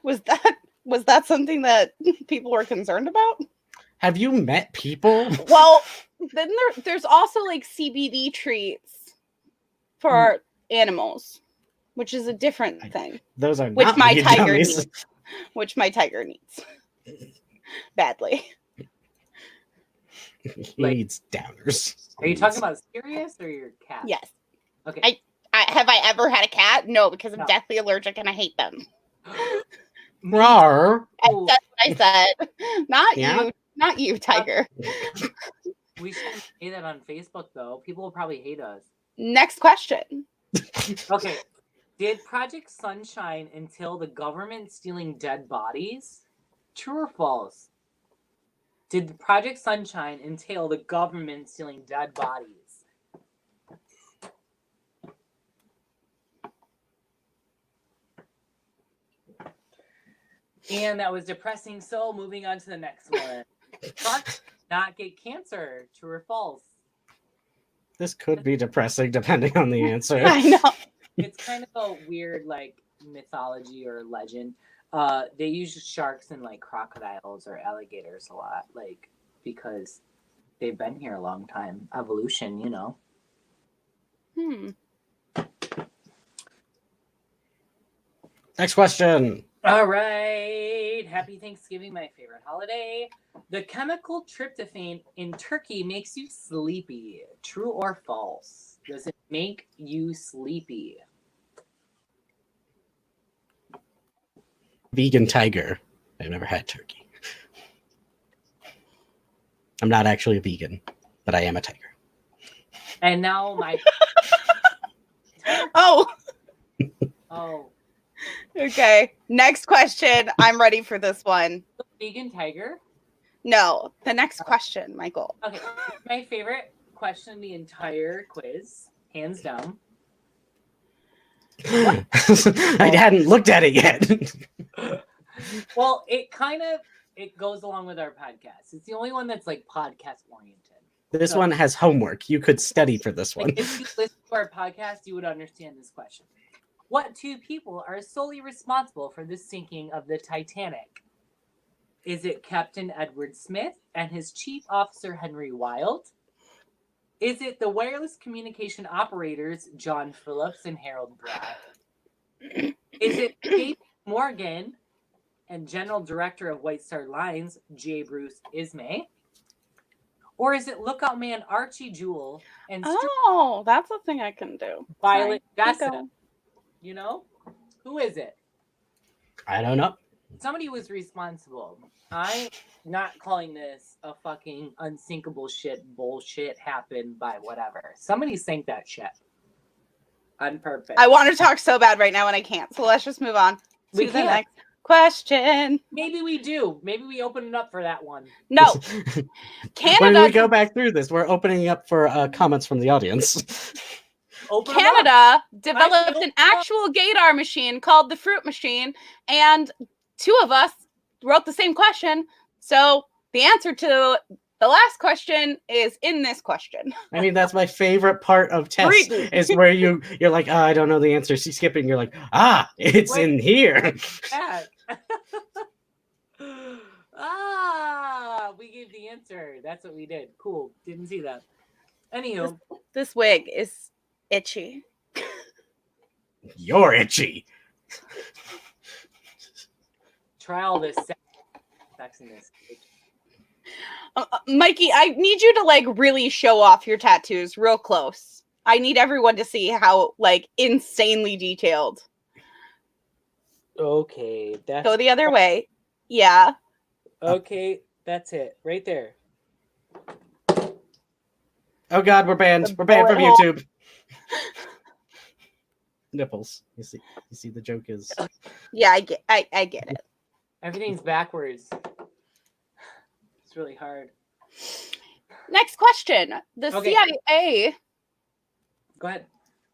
S1: Was that something that people were concerned about?
S2: Have you met people?
S1: Well, then there's also like CBD treats for animals, which is a different thing.
S2: Those are
S1: which
S2: not
S1: my
S2: weed
S1: tiger
S2: gummies.
S1: needs. Which my tiger needs badly.
S2: He needs downers.
S3: Are you talking about serious or your cat?
S1: Yes.
S3: Okay.
S1: Have I ever had a cat? No, because I'm
S3: No.
S1: deathly allergic and I hate them.
S2: Rawr.
S1: That's what I said.
S2: Yeah?
S1: Not you, tiger.
S3: We shouldn't say that on Facebook, though. People will probably hate us.
S1: Next question.
S3: Okay. Did Project Sunshine entail the government stealing dead bodies? True or false? Did Project Sunshine entail the government stealing dead bodies? And that was depressing. So moving on to the next one. Trucks not get cancer. True or false?
S2: This could be depressing depending on the answer.
S1: I know.
S3: It's kind of a weird like mythology or legend. They use sharks and like crocodiles or alligators a lot, like because they've been here a long time. Evolution, you know.
S2: Next question.
S3: All right. Happy Thanksgiving, my favorite holiday. The chemical tryptophan in turkey makes you sleepy. True or false? Does it make you sleepy?
S2: Vegan tiger. I've never had turkey. I'm not actually a vegan, but I am a tiger.
S3: And now my...
S1: Oh.
S3: Okay.
S1: Next question. I'm ready for this one.
S3: Vegan tiger?
S1: No. The next question, Michael.
S3: Okay. My favorite question in the entire quiz, hands down.
S2: I hadn't looked at it yet.
S3: Well, it goes along with our podcast. It's the only one that's like podcast oriented.
S2: This one has homework. You could study for this one.
S3: Like, if you listen to our podcast, you would understand this question. What two people are solely responsible for the sinking of the Titanic? Is it Captain Edward Smith and his chief officer Henry Wilde? Is it the wireless communication operators John Phillips and Harold Brown? Is it J. Morgan and General Director of White Star Lines J. Bruce Ismay? Or is it Lookout Man Archie Jewell and
S1: that's a thing I can do.
S3: Violet
S1: Sorry.
S3: Jessica? You know? Who is it?
S2: I don't know.
S3: Somebody was responsible. I'm not calling this a fucking unsinkable shit bullshit happened by whatever. Somebody sank that ship. On purpose.
S1: I want to talk so bad right now and I can't. So let's just move on
S3: We
S1: to the
S3: can't.
S1: next. question.
S3: Maybe we do. Maybe we open it up for that one.
S1: No,
S2: When
S1: Canada.
S2: we go back through this, we're opening up for comments from the audience.
S3: Open 'em up.
S1: Canada developed
S3: feel-
S1: an actual gaydar machine called the Fruit Machine, and 2 of us wrote the same question. So the answer to the last question is in this question.
S2: I mean, that's my favorite part of tests
S1: Reading.
S2: is where you're like, I don't know the answer. See, skipping. You're like, it's
S3: Wait.
S2: in here.
S3: Back. We gave the answer. That's what we did. Cool. Didn't see that. Anywho,
S1: This wig is itchy.
S2: You're itchy.
S3: try all this sexiness.
S1: Mikey, I need you to like really show off your tattoos real close. I need everyone to see how like insanely detailed.
S3: Okay, that's
S1: Go the other way. Yeah.
S3: okay. That's it, right there.
S2: Oh God, we're banned.
S1: The
S2: We're banned from
S1: bullet hole.
S2: YouTube. Nipples. You see the joke is.
S1: Yeah, I get it.
S3: Everything's backwards. It's really hard.
S1: Next question. The
S3: Okay.
S1: CIA
S3: Go ahead.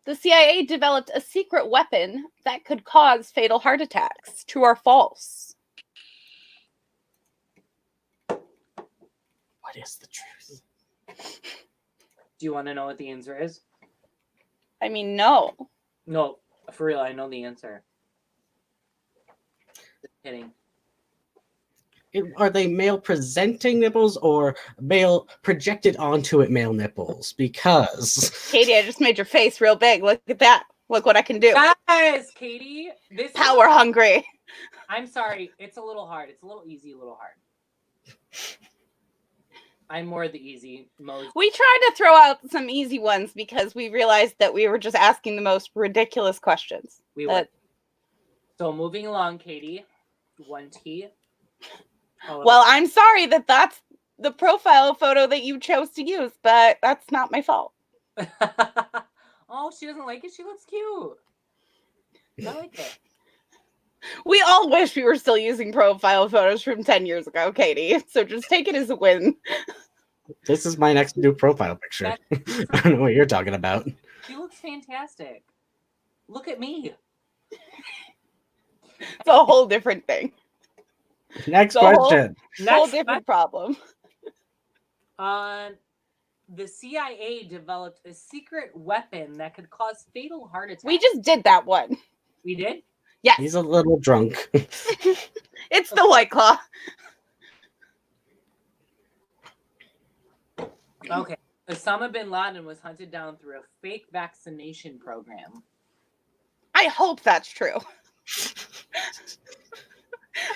S1: The CIA developed a secret weapon that could cause fatal heart attacks. True or false?
S2: What is the truth?
S3: Do you want to know what the answer is?
S1: I mean, no.
S3: No, for real, I know the answer. Just kidding.
S2: Are they male presenting nipples or male projected onto it male nipples? Because
S1: Katie, I just made your face real big. Look at that. Look what I can do.
S3: Yes, Katie. This
S1: Power hungry.
S3: I'm sorry. It's a little hard. It's a little easy, a little hard. I'm more the easy mode.
S1: We tried to throw out some easy ones because we realized that we were just asking the most ridiculous questions.
S3: We were. So moving along, Katie. 1T.
S1: Well, I'm sorry that that's the profile photo that you chose to use, but that's not my fault.
S3: Oh, she doesn't like it? She looks cute. I like it.
S1: We all wish we were still using profile photos from 10 years ago, Katie. So just take it as a win.
S2: this is my next new profile picture. I don't know what you're talking about.
S3: She looks fantastic. Look at me.
S1: It's a whole different thing.
S2: Next
S1: So
S2: question.
S1: Whole different problem.
S3: The CIA developed a secret weapon that could cause fatal heart attacks.
S1: We just did that one.
S3: We did?
S1: Yes.
S2: He's a little drunk.
S1: It's the White Claw.
S3: Okay. Osama bin Laden was hunted down through a fake vaccination program.
S1: I hope that's true.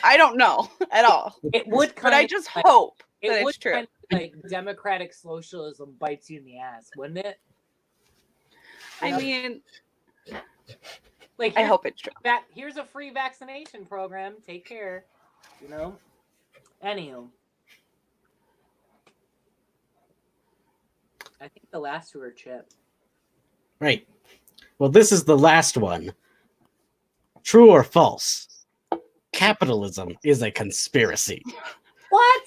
S1: I don't know at all.
S3: It would
S1: But I just hope that
S3: it would
S1: it's true.
S3: kind of like democratic socialism bites you in the ass, wouldn't it?
S1: I mean,
S3: Like
S1: I hope it's true.
S3: Here's a free vaccination program. Take care. You know? Anywho. I think the last two are Chip.
S2: Right. Well, this is the last one. True or false? Capitalism is a conspiracy.
S3: What?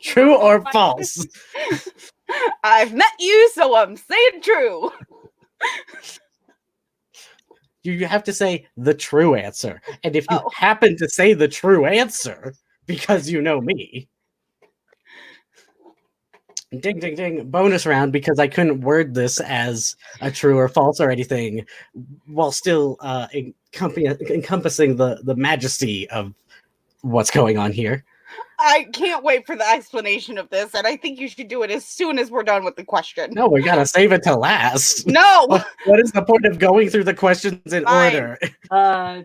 S2: True or false?
S1: I've met you, so I'm saying true.
S2: You have to say the true answer. And if you
S1: Oh.
S2: happen to say the true answer, because you know me, ding, ding, ding, bonus round, because I couldn't word this as a true or false or anything, while still encompassing the majesty of what's going on here.
S1: I can't wait for the explanation of this, and I think you should do it as soon as we're done with the question.
S2: No, we gotta save it to last.
S1: No!
S2: What is the point of going through the questions in
S1: Fine.
S2: order?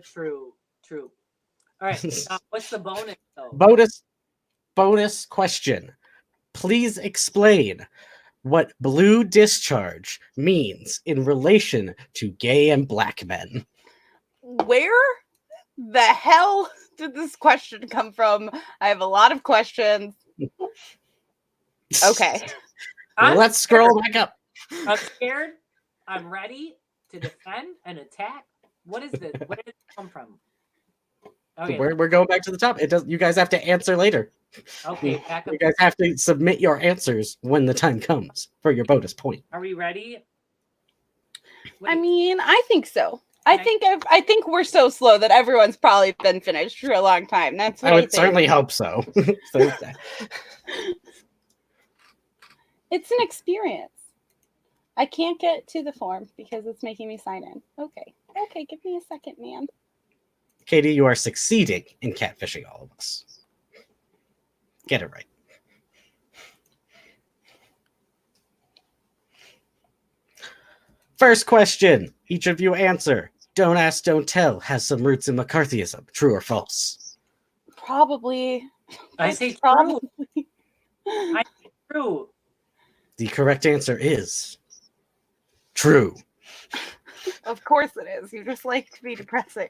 S3: True. All right. What's the bonus though?
S2: Bonus question. Please explain what blue discharge means in relation to gay and black men.
S1: Where the hell did this question come from? I have a lot of questions. Okay.
S2: Let's scroll back up.
S3: I'm scared. I'm ready to defend and attack. What is this? Where did it come from? Okay.
S2: We're going back to the top. It does. You guys have to answer later.
S3: Okay. Back up.
S2: You guys have to submit your answers when the time comes for your bonus point.
S3: Are we ready?
S1: I
S3: Wait,
S1: mean, I think so. I
S3: Okay.
S1: think we're so slow that everyone's probably been finished for a long time. That's what
S2: I
S1: I
S2: would
S1: think.
S2: certainly hope so.
S1: It's an experience. I can't get to the form because it's making me sign in. Okay, give me a second, man.
S2: Katie, you are succeeding in catfishing all of us. Get it right. First question. Each of you answer. Don't ask, don't tell has some roots in McCarthyism. True or false?
S1: Probably.
S3: I say true.
S1: Probably.
S3: I say true.
S2: The correct answer is true.
S1: Of course it is. You just like to be depressing.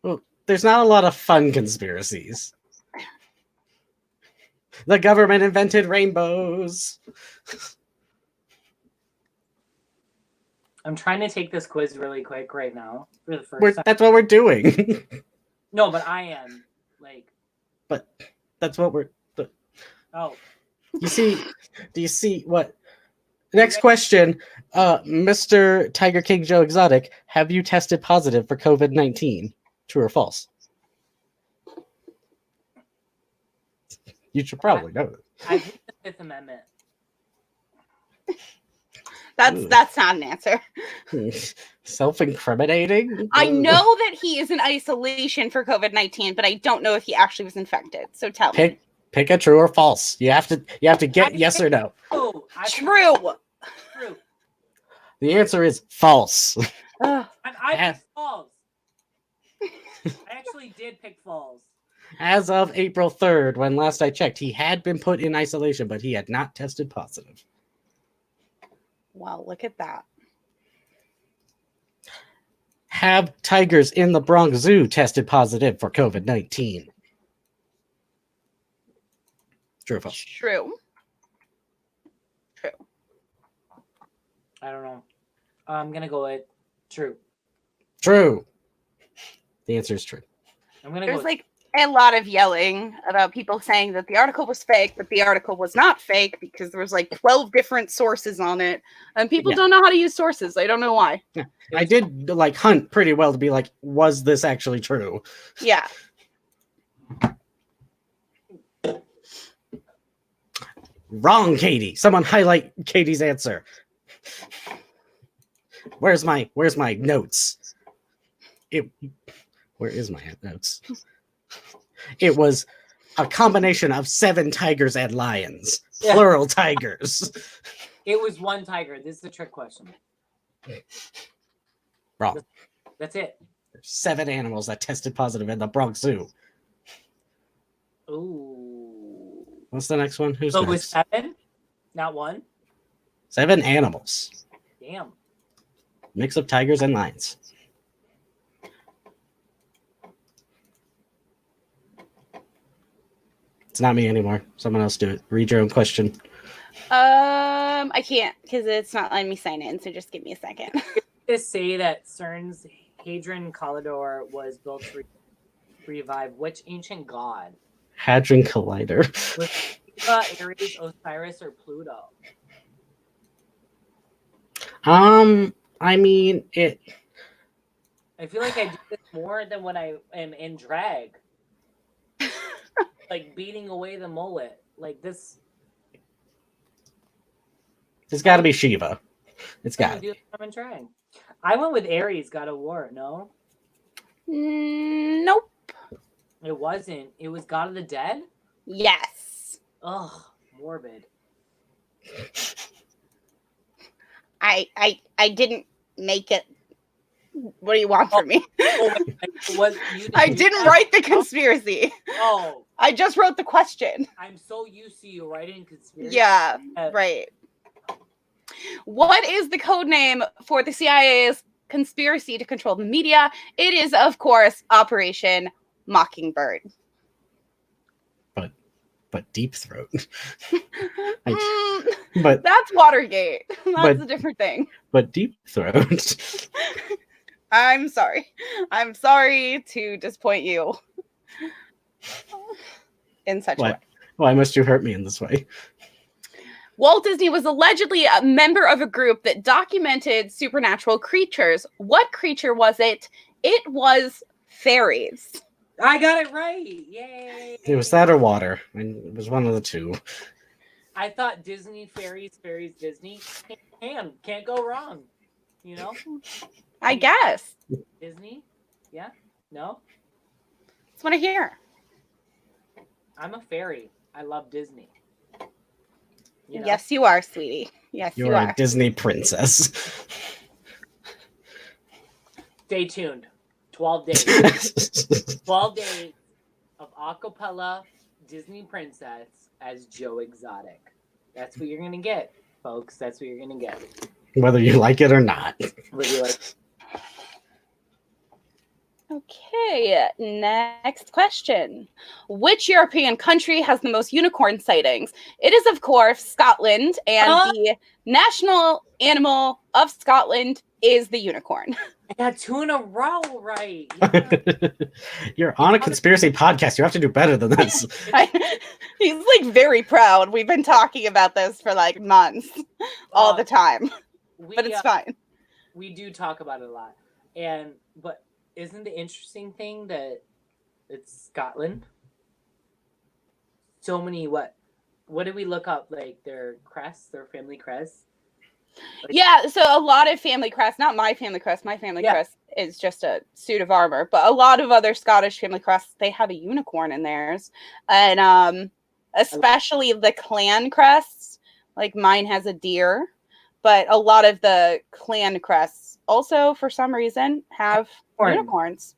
S2: Well, there's not a lot of fun conspiracies. The government invented rainbows.
S3: I'm trying to take this quiz really quick right now for the first time.
S2: That's what we're doing.
S3: No, but I am
S2: But that's what we're.
S3: Oh,
S2: You see? Do you see what? Next question, Mr. Tiger King Joe Exotic. Have you tested positive for COVID-19? True or false? You should probably know
S3: I hate the Fifth Amendment.
S1: That's not an answer.
S2: that. Self-incriminating.
S1: I know that he is in isolation for COVID-19, but I don't know if he actually was infected. So tell me.
S2: Pick a true or false. You have to get yes or no.
S3: Oh,
S1: True.
S3: True.
S2: The answer is false.
S1: Ugh.
S3: I picked false. I actually did pick false.
S2: As of April 3rd, when last I checked, he had been put in isolation, but he had not tested positive.
S1: Well, look at that.
S2: Have tigers in the Bronx Zoo tested positive for COVID-19? True or false?
S1: True.
S3: I don't know. I'm gonna go with true.
S2: True. The answer is true.
S3: I'm gonna
S1: There's
S3: go.
S1: like a lot of yelling about people saying that the article was fake, but the article was not fake because there was like 12 different sources on it, and people don't know how to use sources. I don't know why.
S2: Yeah. I did hunt pretty well to be like, was this actually true?
S1: Yeah.
S2: Wrong, Katie. Someone highlight Katie's answer. Where's my notes? Where is my notes? It was a combination of 7 tigers and lions.
S3: Yeah.
S2: Plural tigers.
S3: It was one tiger. This is the trick question.
S2: Wrong.
S3: That's it.
S2: There's 7 animals that tested positive in the Bronx Zoo.
S3: Ooh.
S2: What's the next one? Who's
S3: So
S2: next?
S3: it was 7, not 1.
S2: 7 animals.
S3: Damn.
S2: Mix of tigers and lions. It's not me anymore. Someone else do it. Read your own question.
S1: I can't because it's not letting me sign in. So just give me a second.
S3: To say that CERN's Hadron Collider was built to revive which ancient god?
S2: Hadron Collider.
S3: Was it Ares, Osiris, or Pluto?
S2: I mean it.
S3: I feel like I do this more than when I am in drag. Like beating away the mullet. Like this.
S2: It's got to be Shiva. It's got to be.
S3: I'm in drag. I went with Ares, God of War. No,
S1: Nope.
S3: it wasn't. It was God of the Dead.
S1: Yes.
S3: Ugh, morbid.
S1: I didn't make it. What do you want from me?
S3: Oh, was you
S1: I didn't write the conspiracy.
S3: Oh,
S1: I just wrote the question.
S3: I'm so used to you writing conspiracy.
S1: Yeah, right. What is the code name for the CIA's conspiracy to control the media? It is, of course, Operation Mockingbird.
S2: But Deep Throat.
S1: But
S2: But
S1: that's Watergate. That's
S2: but-
S1: a different thing.
S2: Deep Throat.
S1: I'm sorry. I'm sorry to disappoint you in such a way.
S2: Why must you hurt me in this way?
S1: Walt Disney was allegedly a member of a group that documented supernatural creatures. What creature was it? It was fairies.
S3: I got it right. Yay.
S2: It was that or water. I mean, it was one of the two.
S3: I thought Disney, fairies, Disney. Can't go wrong. You know?
S1: I guess.
S3: Disney? Yeah? No?
S1: That's what I hear.
S3: I'm a fairy. I love Disney. You know?
S1: Yes, you are, sweetie. Yes, you
S2: You're
S1: are.
S2: a Disney princess.
S3: Stay tuned. 12 days. 12 days of acapella Disney princess as Joe Exotic. That's what you're going to get, folks. That's what you're going to get.
S2: Whether you like it or not.
S3: Whether you like
S1: Okay, next question. Which European country has the most unicorn sightings? It is, of course, Scotland, and the national animal of Scotland is the unicorn.
S3: I got 2 in a row right. Yeah.
S2: You're on a conspiracy podcast. You have to do better than this.
S1: He's like very proud. We've been talking about this for like months, all the time, but it's fine.
S3: We do talk about it a lot, but isn't the interesting thing that it's Scotland? So many what did we look up? Like their crests, their family crests. Like,
S1: yeah, so a lot of family crests, not my family crest. My family crest is just a suit of armor, but a lot of other Scottish family crests, they have a unicorn in theirs, and especially the clan crests. Like mine has a deer, but a lot of the clan crests also, for some reason, have unicorns.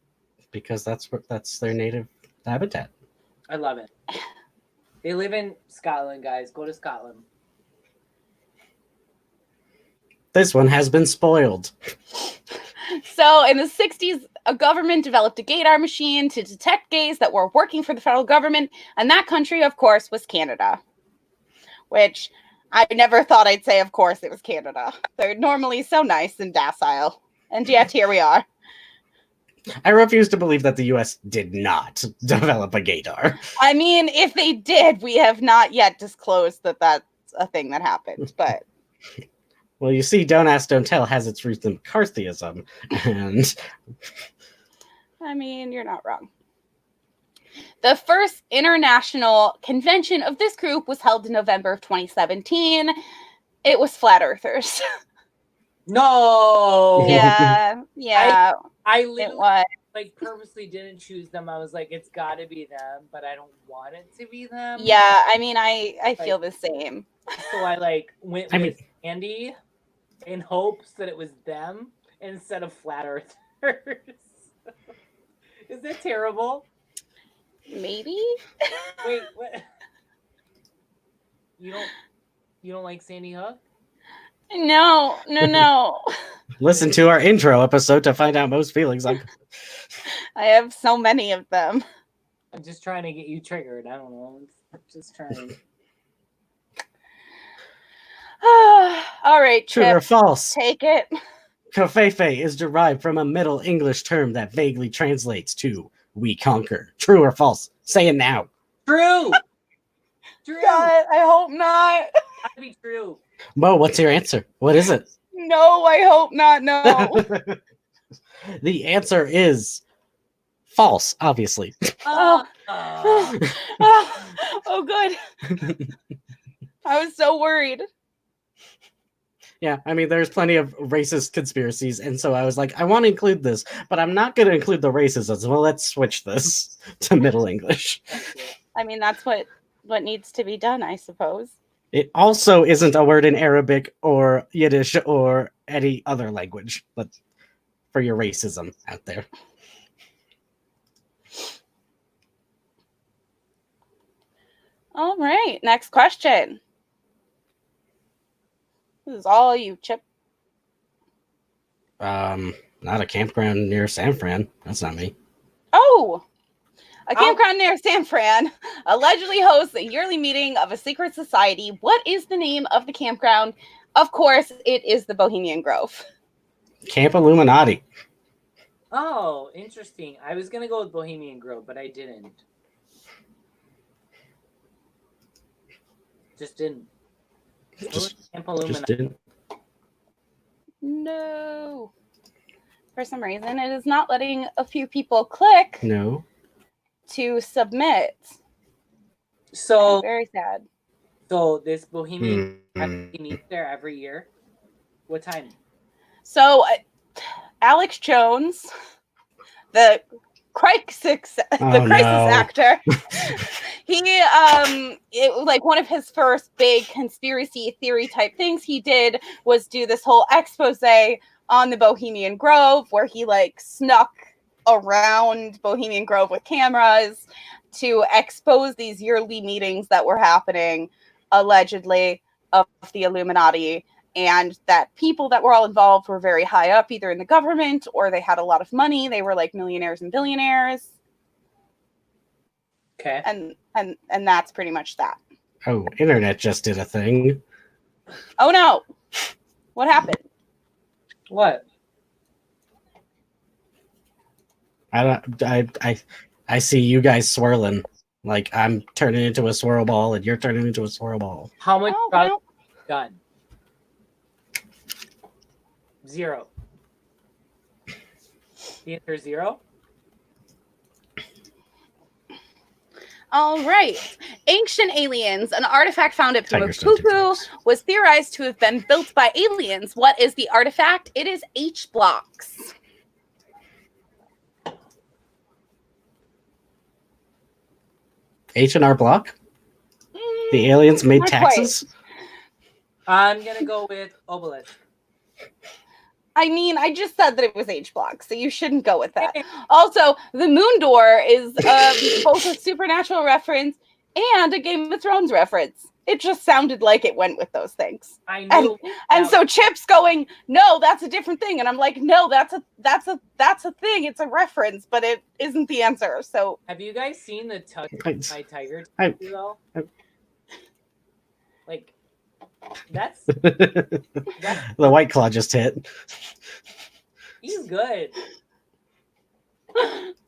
S2: Because that's their native habitat.
S3: I love it. They live in Scotland, guys. Go to Scotland.
S2: This one has been spoiled.
S1: So in the 60s, a government developed a gaydar machine to detect gays that were working for the federal government. And that country, of course, was Canada. Which I never thought I'd say, of course, it was Canada. They're normally so nice and docile. And yet here we are.
S2: I refuse to believe that the U.S. did not develop a gaydar.
S1: I mean, if they did, we have not yet disclosed that that's a thing that happened. But...
S2: Well, you see, Don't Ask, Don't Tell has its roots in McCarthyism, and...
S1: I mean, you're not wrong. The first international convention of this group was held in November of 2017. It was Flat Earthers.
S3: No!
S1: Yeah.
S3: I literally like purposely didn't choose them. I was like, it's got to be them, but I don't want it to be them.
S1: Yeah, I mean, I feel the same.
S3: So I went with Andy in hopes that it was them instead of Flat Earthers. Is that terrible?
S1: Maybe.
S3: Wait, what? You don't like Sandy Hook?
S1: No.
S2: Listen to our intro episode to find out most feelings. I
S1: have so many of them.
S3: I'm just trying to get you triggered. I don't know. I'm just trying.
S1: All right, Chip.
S2: True or false?
S1: Take it.
S2: Covfefe is derived from a Middle English term that vaguely translates to "we conquer." True or false? Say it now.
S3: True. True.
S1: God, I hope not.
S3: That'd be true.
S2: Mo, what's your answer? What is it?
S1: No, I hope not. No.
S2: The answer is false, obviously.
S1: Oh, good. I was so worried.
S2: Yeah, I mean, there's plenty of racist conspiracies, and so I was like, I want to include this, but I'm not going to include the racism. So let's switch this to Middle English.
S1: I mean, that's what needs to be done, I suppose.
S2: It also isn't a word in Arabic or Yiddish or any other language, but for your racism out there.
S1: All right, next question. This is all you, Chip.
S2: Not a campground near San Fran. That's not me.
S1: Oh! A campground near San Fran allegedly hosts a yearly meeting of a secret society. What is the name of the campground? Of course, it is the Bohemian Grove.
S2: Camp Illuminati.
S3: Oh, interesting. I was gonna go with Bohemian Grove, but I didn't. Just didn't.
S2: Just didn't.
S1: No. For some reason, it is not letting a few people click
S2: No.
S1: to submit.
S3: So
S1: Very sad.
S3: So this Bohemian
S2: Mm.
S3: meets there every year. What time?
S1: So Alex Jones, the crisis actor, he it was like one of his first big conspiracy theory type things he did was do this whole expose on the Bohemian Grove where he like snuck around Bohemian Grove with cameras to expose these yearly meetings that were happening allegedly of the Illuminati, and that people that were all involved were very high up either in the government or they had a lot of money. They were like millionaires and billionaires.
S3: Okay.
S1: And that's pretty much that.
S2: Oh, internet just did a thing.
S1: Oh no. What happened?
S3: What?
S2: I see you guys swirling. Like I'm turning into a swirl ball and you're turning into a swirl ball.
S3: How much
S1: well.
S3: done? 0. The answer is 0?
S1: All right. Ancient aliens, an artifact found at
S2: Tigers don't do
S1: Pumapuku,
S2: drugs.
S1: was theorized to have been built by aliens. What is the artifact? It is H blocks.
S2: H&R Block? The aliens made
S1: Not
S2: taxes?
S3: I'm gonna go with obelisk.
S1: I mean, I just said that it was H blocks, so you shouldn't go with that. Also, the moon door is both a supernatural reference and a Game of Thrones reference. It just sounded like it went with those things.
S3: I knew.
S1: And so Chip's going, no, that's a different thing, and I'm like, no, that's a thing. It's a reference, but it isn't the answer. So
S3: have you guys seen the Tug My Tiger though? Like that's
S2: The White Claw just hit.
S3: he's good.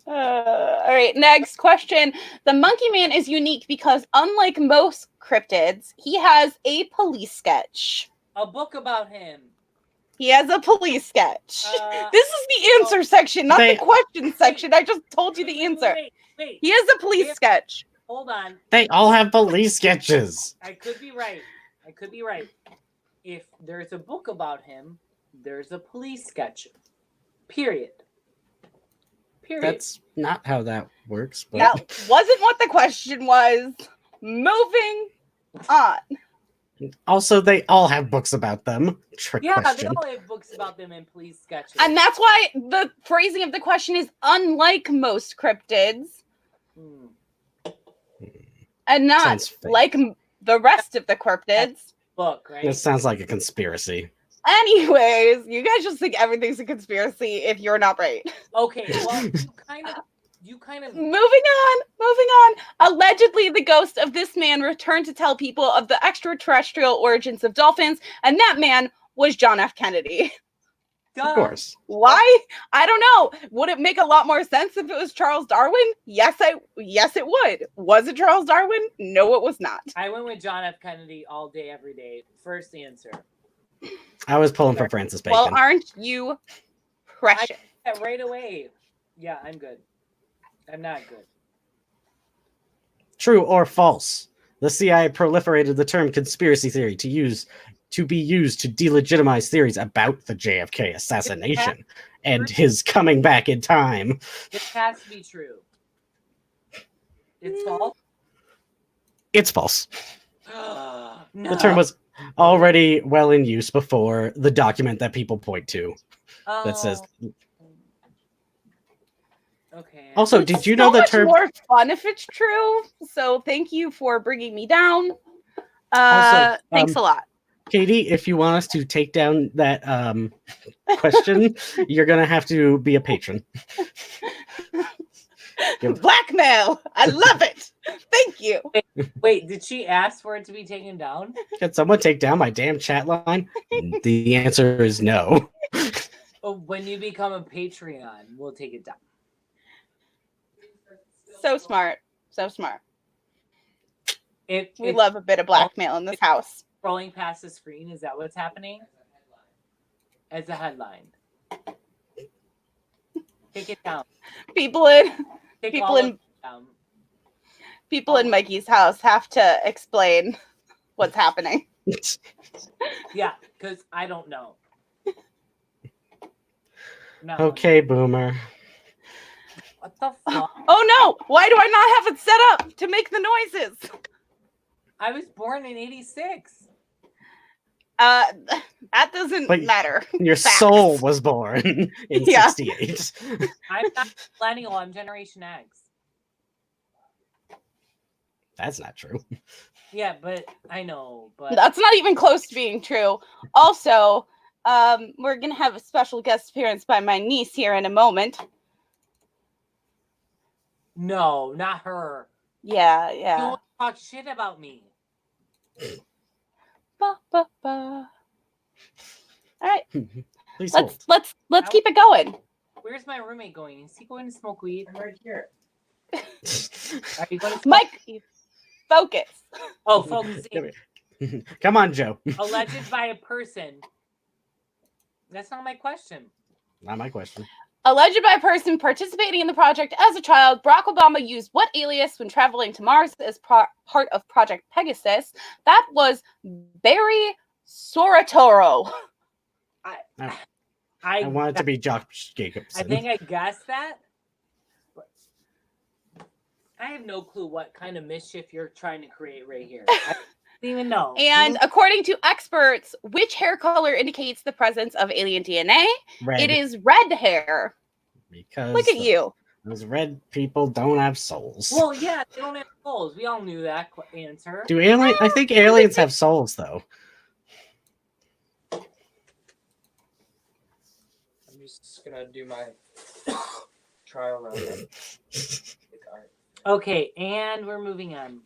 S1: all right, next question. The Monkey Man is unique because, unlike most cryptids, he has a police sketch.
S3: A book about him.
S1: He has a police sketch. This is the answer section, not the question section. I just told you the answer.
S3: Wait.
S1: He has a police sketch.
S3: Hold on.
S2: They all have police sketches.
S3: I could be right. If there's a book about him, there's a police sketch. Period.
S2: That's not how that works. But...
S1: That wasn't what the question was. Moving on.
S2: Also, they all have books about them. Trick question.
S3: They all have books about them in police sketches.
S1: And that's why the phrasing of the question is unlike most cryptids. And not like the rest of the cryptids.
S3: Book, right?
S2: This sounds like a conspiracy.
S1: Anyways, you guys just think everything's a conspiracy if you're not right.
S3: Okay, well, you kind of
S1: Moving on. Allegedly, the ghost of this man returned to tell people of the extraterrestrial origins of dolphins, and that man was John F. Kennedy.
S2: Of course.
S1: Why? I don't know. Would it make a lot more sense if it was Charles Darwin? Yes, it would. Was it Charles Darwin? No, it was not.
S3: I went with John F. Kennedy all day, every day. First answer.
S2: I was pulling for Francis Bacon.
S1: Well, aren't you precious?
S3: Right away. Yeah, I'm good. I'm not good.
S2: True or false? The CIA proliferated the term conspiracy theory to be used to delegitimize theories about the JFK assassination and his coming back in time.
S3: It has to be true. It's false?
S2: It's false.
S3: No.
S2: The term was already well in use before the document that people point to that says.
S3: Okay.
S2: Also,
S1: It's
S2: did you know the term?
S1: More fun if it's true. So thank you for bringing me down. Thanks a lot.
S2: Katie, if you want us to take down that question, you're going to have to be a patron.
S1: Blackmail. I love it. Thank you.
S3: Wait, did she ask for it to be taken down?
S2: Can someone take down my damn chat line? The answer is no.
S3: When you become a Patreon, we'll take it down.
S1: So smart. So smart.
S3: We
S1: love a bit of blackmail in this house.
S3: Scrolling past the screen, is that what's happening? As a headline. Take it down.
S1: People in
S3: down.
S1: Mikey's house have to explain what's happening.
S3: Yeah, because I don't know. No.
S2: Okay, Boomer.
S3: What the fuck?
S1: Oh no! Why do I not have it set up to make the noises?
S3: I was born in 86.
S1: That doesn't matter.
S2: Your
S1: Facts.
S2: soul was born in 68.
S3: I'm not millennial, I'm Generation X.
S2: That's not true.
S3: Yeah, but I know, but
S1: that's not even close to being true. Also, we're gonna have a special guest appearance by my niece here in a moment.
S3: No, not her.
S1: Yeah.
S3: Don't talk shit about me.
S1: Ba, ba, ba. All right.
S2: Please
S1: let's keep it going.
S3: Where's my roommate going? Is he going to smoke weed?
S4: I'm right here.
S3: Are you going to smoke?
S1: Mike, focus.
S3: Oh, focusing.
S2: Come on, Joe.
S3: Alleged by a person. That's not my question.
S2: Not my question.
S1: Alleged by a person participating in the project as a child, Barack Obama used what alias when traveling to Mars as part of Project Pegasus? That was Barry Soratoro.
S2: I want it to be Josh Jacobson.
S3: I think I guessed that. But I have no clue what kind of mischief you're trying to create right here. I don't even know.
S1: And according to experts, which hair color indicates the presence of alien DNA?
S2: Red.
S1: It is red hair.
S2: Because
S1: look at you.
S2: Those red people don't have souls.
S3: Well, yeah, they don't have souls. We all knew that answer.
S2: Do aliens? I think aliens have souls, though.
S4: I'm just gonna do my trial run.
S3: Okay, and we're moving on.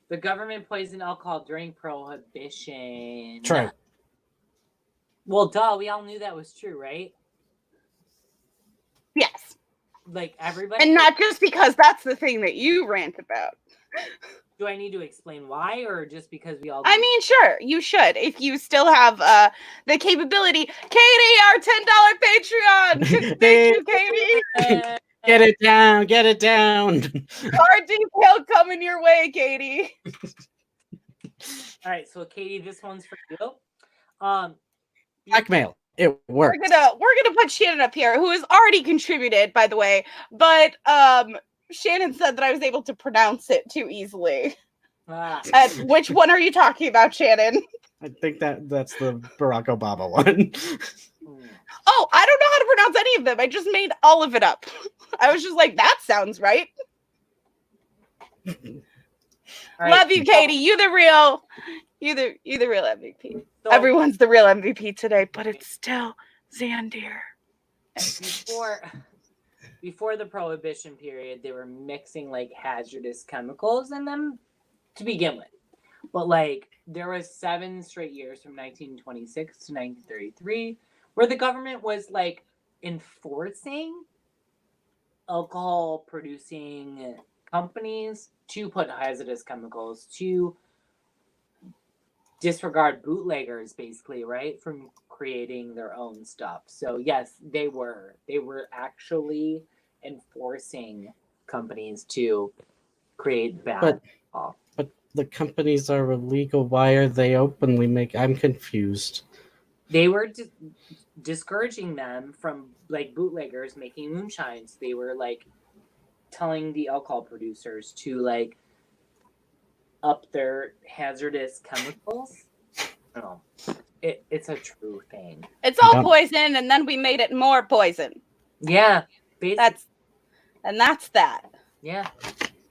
S3: The government poisoned alcohol during Prohibition.
S2: True.
S3: Well, duh, we all knew that was true, right?
S1: Yes.
S3: Like everybody.
S1: And not just because that's the thing that you rant about.
S3: Do I need to explain why, or just because we all?
S1: I mean, sure, you should if you still have the capability. Katie, our $10 Patreon. Thank you, Katie.
S2: Get it down. Get it down.
S1: Card detail coming your way, Katie.
S3: All right, so Katie, this one's for you.
S2: Blackmail. It works.
S1: We're gonna put Shannon up here, who has already contributed, by the way. But Shannon said that I was able to pronounce it too easily. Which one are you talking about, Shannon?
S2: I think that's the Barack Obama one.
S1: Oh, I don't know how to pronounce any of them. I just made all of it up. I was just like, that sounds right.
S3: Right.
S1: Love you, Katie. You the real MVP.
S3: So,
S1: everyone's the real MVP today, but it's still Xandir.
S3: Before the Prohibition period, they were mixing like hazardous chemicals in them to begin with. But like there was 7 straight years from 1926 to 1933 where the government was like enforcing alcohol producing companies to put hazardous chemicals, to disregard bootleggers, basically, right, from creating their own stuff. So yes, they were actually enforcing companies to create bad alcohol.
S2: But the companies are illegal. Why are they openly I'm confused.
S3: They were discouraging them from like bootleggers making moonshines. They were like telling the alcohol producers to like up their hazardous chemicals. No, it's a true thing.
S1: It's all poison, and then we made it more poison.
S3: Yeah, basically.
S1: That's that.
S3: Yeah,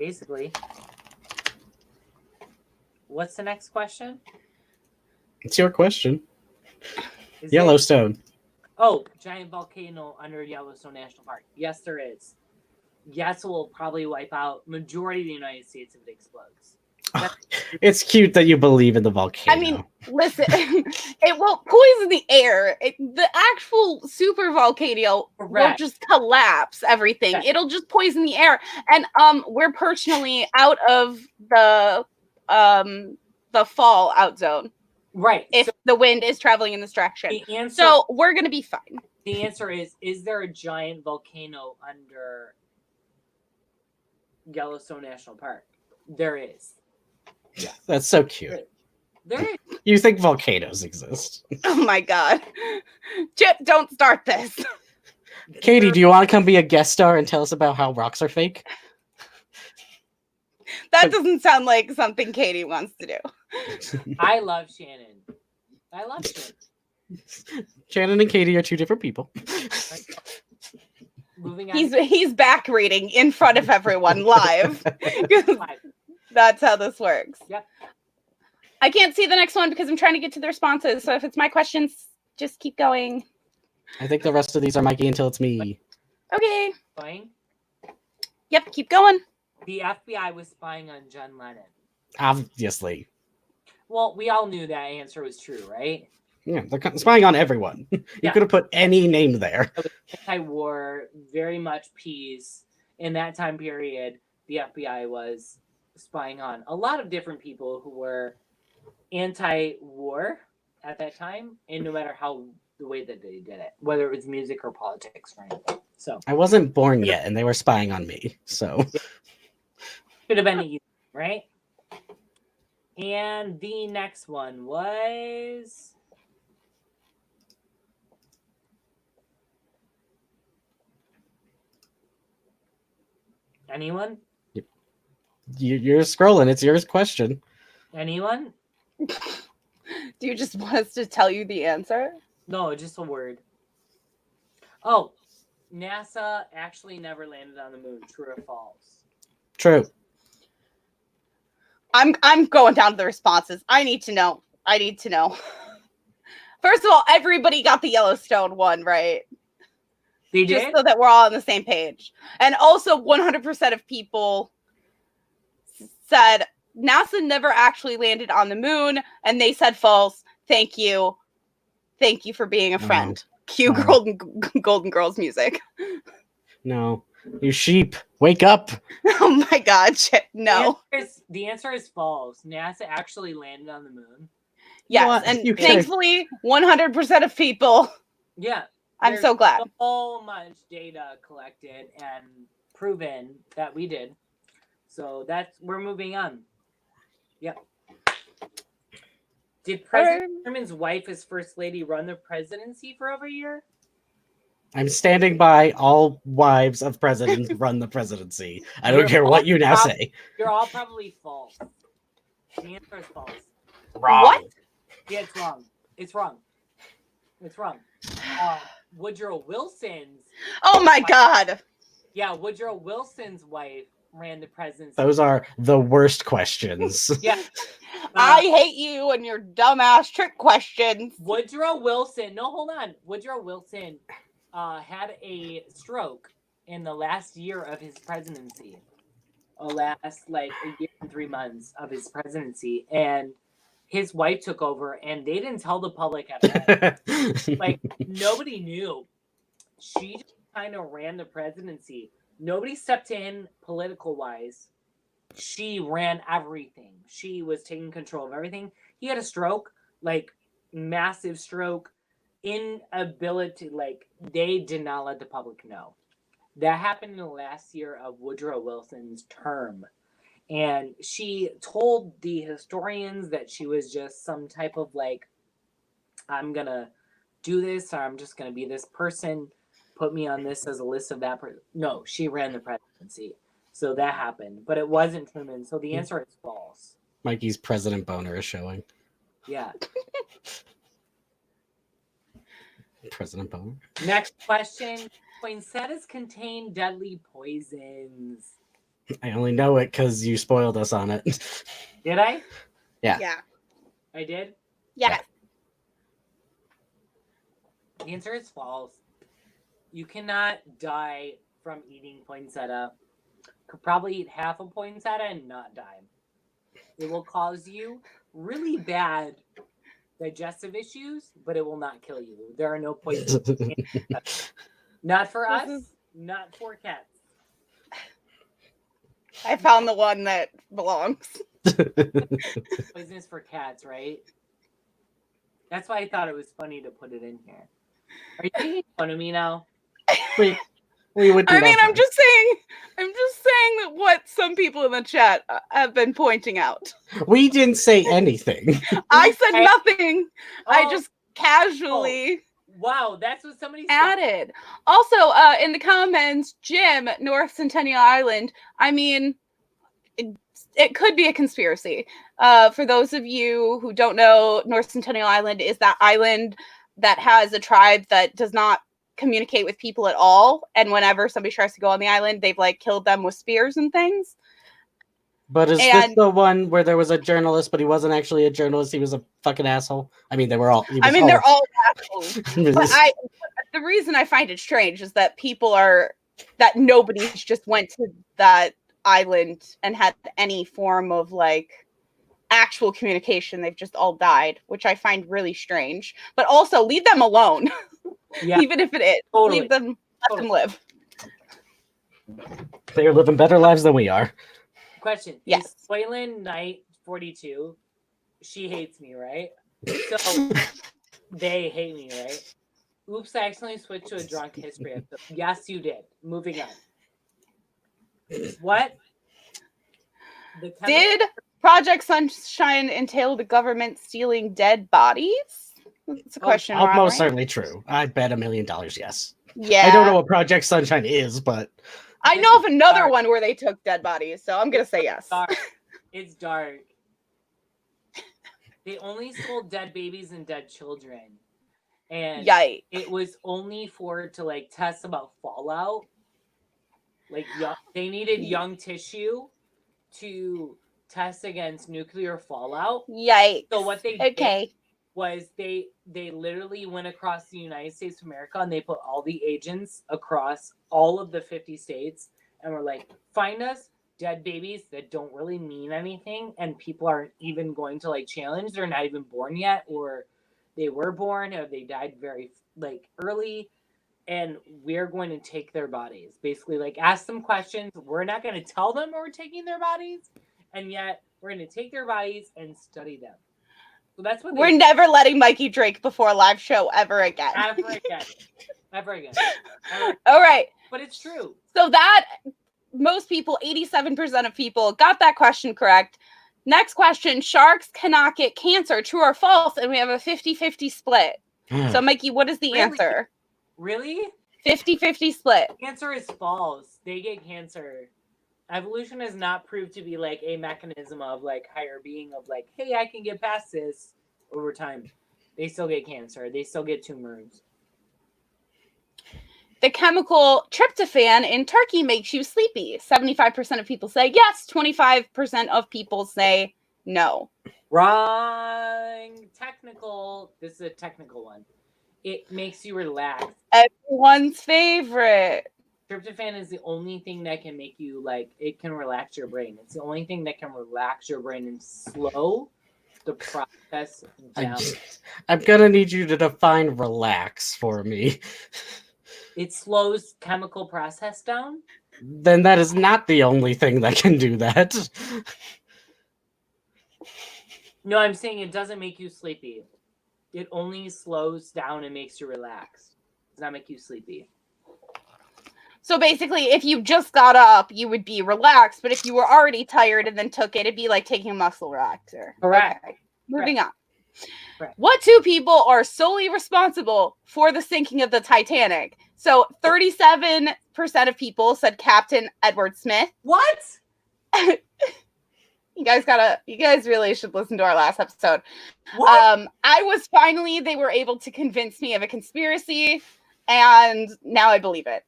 S3: basically. What's the next question?
S2: It's your question. Yellowstone.
S3: Giant volcano under Yellowstone National Park. Yes, there is. Yes, it will probably wipe out majority of the United States if it explodes.
S2: It's cute that you believe in the volcano.
S1: I mean, listen, it won't poison the air. The actual super volcano will
S3: Correct.
S1: just collapse everything.
S3: Correct.
S1: It'll just poison the air. And we're personally out of the fallout zone
S3: Right.
S1: if
S3: So
S1: the wind is traveling in this direction.
S3: the answer,
S1: So we're gonna be fine.
S3: the answer is there a giant volcano under Yellowstone National Park? There is.
S2: That's so cute.
S3: There is.
S2: You think volcanoes exist?
S1: Oh my god. Chip, don't start this.
S2: Katie, do you want to come be a guest star and tell us about how rocks are fake?
S1: That doesn't sound like something Katie wants to do.
S3: I love Shannon. I love Shannon.
S2: Shannon and Katie are two different people.
S3: Moving on.
S1: He's back reading in front of everyone live. That's how this works.
S3: Yep.
S1: I can't see the next one because I'm trying to get to the responses. So if it's my questions, just keep going.
S2: I think the rest of these are Mikey until it's me.
S1: Okay.
S3: Spying?
S1: Yep, keep going.
S3: The FBI was spying on John Lennon.
S2: Obviously.
S3: Well, we all knew that answer was true, right?
S2: Yeah, they're spying on everyone. You
S3: Yeah.
S2: could have put any name there.
S3: Anti-war, very much peace. In that time period, the FBI was spying on a lot of different people who were anti-war at that time, and no matter how the way that they did it, whether it was music or politics or anything. So
S2: I wasn't born yet, and they were spying on me. So
S3: should have been easy, right? And the next one was anyone?
S2: you're scrolling. It's your question.
S3: Anyone?
S1: Do you just want us to tell you the answer?
S3: No, just a word. Oh, NASA actually never landed on the moon. True or false?
S2: True.
S1: I'm going down to the responses. I need to know. First of all, everybody got the Yellowstone one right.
S3: They
S1: Just
S3: did?
S1: so that we're all on the same page. And also 100% of people said NASA never actually landed on the moon, and they said false. Thank you. Thank you for being a friend. Cue Golden Girls music.
S2: No. You sheep. Wake up.
S1: Oh my god, shit. No.
S3: The answer is false. NASA actually landed on the moon.
S1: Yes,
S2: What?
S1: and
S2: You
S1: thankfully 100% of people.
S3: Yeah.
S1: I'm
S3: there's
S1: so glad.
S3: So much data collected and proven that we did. So we're moving on. Yep. Did President Truman's wife as First Lady run the presidency for over a year?
S2: I'm standing by. All wives of presidents run the presidency. I don't care what you now say.
S3: You're all probably false. The answer is false.
S2: Wrong.
S1: What?
S3: Yeah, it's wrong. It's wrong. It's wrong. Woodrow Wilson's.
S1: Oh my god.
S3: Yeah, Woodrow Wilson's wife ran the presidency.
S2: Those are the worst questions.
S3: Yeah.
S1: I hate you and your dumbass trick questions.
S3: Woodrow Wilson. No, hold on. Woodrow Wilson had a stroke in the last year of his presidency. Last like a year and 3 months of his presidency, and his wife took over, and they didn't tell the public at all. Like nobody knew. She just kind of ran the presidency. Nobody stepped in political wise. She ran everything. She was taking control of everything. He had a stroke, like massive stroke, inability, like they did not let the public know. That happened in the last year of Woodrow Wilson's term. And she told the historians that she was just some type of like, I'm going to do this, or I'm just going to be this person. Put me on this as a list of that person. No, she ran the presidency. So that happened. But it wasn't Truman. So the answer is false.
S2: Mikey's President Boner is showing.
S3: Yeah.
S2: President Boner.
S3: Next question. Poinsettias contain deadly poisons.
S2: I only know it because you spoiled us on it.
S3: Did I?
S2: Yeah.
S1: Yeah.
S3: I did?
S1: Yes.
S3: The answer is false. You cannot die from eating poinsettia. Could probably eat half a poinsettia and not die. It will cause you really bad digestive issues, but it will not kill you. There are no poisons. Not for
S1: This
S3: us,
S1: is-
S3: not for cats.
S1: I found the one that belongs.
S3: Poisonous for cats, right? That's why I thought it was funny to put it in here. Are you making fun of me now?
S2: we would do
S1: I
S2: that
S1: mean, I'm
S2: first.
S1: just saying that what some people in the chat have been pointing out.
S2: We didn't say anything.
S1: I said
S3: I-
S1: nothing. I
S3: Oh,
S1: just casually
S3: wow, that's what somebody said.
S1: added. Also, in the comments, Jim, North Centennial Island. I mean, it could be a conspiracy. For those of you who don't know, North Centennial Island is that island that has a tribe that does not communicate with people at all. And whenever somebody tries to go on the island, they've like killed them with spears and things.
S2: But is this
S1: And-
S2: the one where there was a journalist, but he wasn't actually a journalist? He was a fucking asshole. I mean, they were all.
S1: I mean, they're all assholes. But
S2: all.
S1: the reason I find it strange is that that nobody just went to that island and had any form of like actual communication. They've just all died, which I find really strange. But also leave them alone.
S3: Yeah,
S1: Even if it is.
S3: Totally.
S1: Leave them, let them live.
S2: They are living better lives than we are.
S3: question.
S1: Yes.
S3: Is Soylent Knight 42? She hates me, right? So they hate me, right? Oops, I accidentally switched to a drunk history episode. Yes, you did. Moving on. What?
S1: Did Project Sunshine entail the government stealing dead bodies? That's a question.
S2: Most
S1: right?
S2: certainly true. I bet $1 million, yes.
S1: Yeah.
S2: I don't know what Project Sunshine is, but
S1: I know of another
S3: Dark.
S1: one where they took dead bodies, so I'm gonna say yes.
S3: Dark. It's dark. They only sold dead babies and dead children. And
S1: Yikes.
S3: it was only to like test about fallout. Like they needed young tissue to test against nuclear fallout.
S1: Yikes.
S3: So what they did
S1: Okay.
S3: was they literally went across the United States of America and they put all the agents across all of the 50 states and were like, find us dead babies that don't really mean anything and people aren't even going to like challenge. They're not even born yet, or they were born or they died very like early, and we're going to take their bodies. Basically, like ask them questions. We're not going to tell them we're taking their bodies, and yet we're going to take their bodies and study them. So that's what
S1: We're never letting Mikey drink before a live show ever again.
S3: ever again. Ever again.
S1: All right.
S3: But it's true.
S1: So that most people, 87% of people got that question correct. Next question, sharks cannot get cancer, true or false? And we have a 50-50 split. So Mikey, what is the
S3: Really?
S1: answer?
S3: Really?
S1: 50-50 split.
S3: Cancer is false. They get cancer. Evolution has not proved to be like a mechanism of like higher being of like, hey, I can get past this over time. They still get cancer. They still get tumors.
S1: The chemical tryptophan in turkey makes you sleepy. 75% of people say yes. 25% of people say no.
S3: Wrong. Technical. This is a technical one. It makes you relax.
S1: Everyone's favorite.
S3: Tryptophan is the only thing that can make you like, it can relax your brain. It's the only thing that can relax your brain and slow the process down.
S2: I'm gonna need you to define relax for me.
S3: It slows chemical process down.
S2: Then that is not the only thing that can do that.
S3: No, I'm saying it doesn't make you sleepy. It only slows down and makes you relax. It does not make you sleepy.
S1: So basically, if you just got up, you would be relaxed. But if you were already tired and then took it, it'd be like taking a muscle relaxer.
S3: Correct.
S1: Okay. Moving on.
S3: Correct.
S1: What two people are solely responsible for the sinking of the Titanic? So 37% of people said Captain Edward Smith.
S3: What?
S1: You guys really should listen to our last episode.
S3: What?
S1: They were able to convince me of a conspiracy, and now I believe it.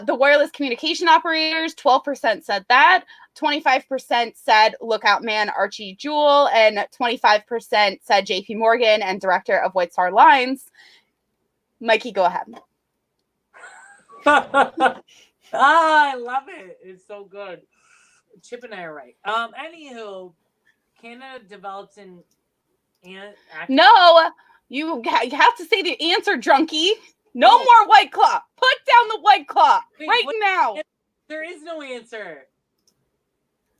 S1: The wireless communication operators, 12% said that. 25% said Lookout Man Archie Jewell, and 25% said JP Morgan and director of White Star Lines. Mikey, go ahead.
S3: I love it. It's so good. Chip and I are right. Anywho, Canada developed an
S1: No, you have to say the answer, drunkie. No more White Claw. Put down the White Claw now.
S3: There is no answer.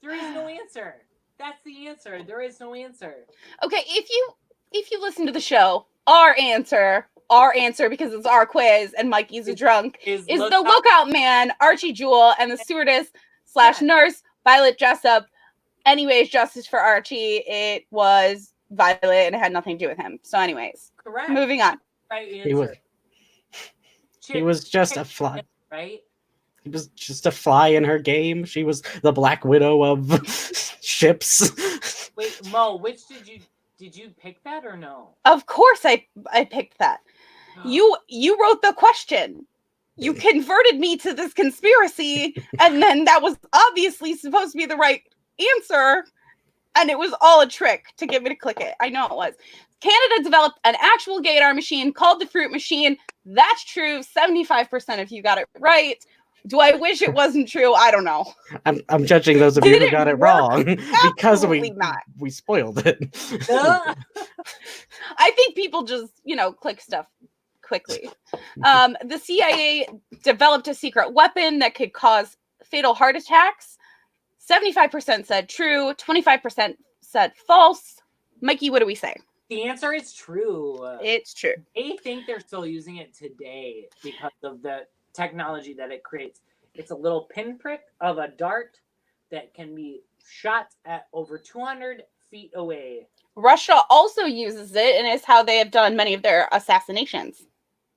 S3: There is no answer. That's the answer. There is no answer.
S1: Okay, if you listen to the show, our answer, because it's our quiz and Mikey's a drunk, is the lookout man, Archie Jewell, and the stewardess / nurse, Violet Jessup. Anyways, justice for Archie. It was Violet and it had nothing to do with him. So anyways.
S3: Correct.
S1: Moving on.
S3: Right answer.
S2: He was just a fly.
S3: Right?
S2: He was just a fly in her game. She was the Black Widow of ships.
S3: Wait, Mo, which did you pick that or no?
S1: Of course I picked that. You wrote the question. You converted me to this conspiracy, and then that was obviously supposed to be the right answer, and it was all a trick to get me to click it. I know it was. Canada developed an actual gaydar machine called the Fruit Machine. That's true. 75% of you got it right. Do I wish it wasn't true? I don't know.
S2: I'm judging those of you who got it wrong because we spoiled it.
S1: I think people just, click stuff quickly. The CIA developed a secret weapon that could cause fatal heart attacks. 75% said true. 25% said false. Mikey, what do we say?
S3: The answer is true.
S1: It's true.
S3: They think they're still using it today because of the technology that it creates. It's a little pinprick of a dart that can be shot at over 200 feet away.
S1: Russia also uses it, and it's how they have done many of their assassinations.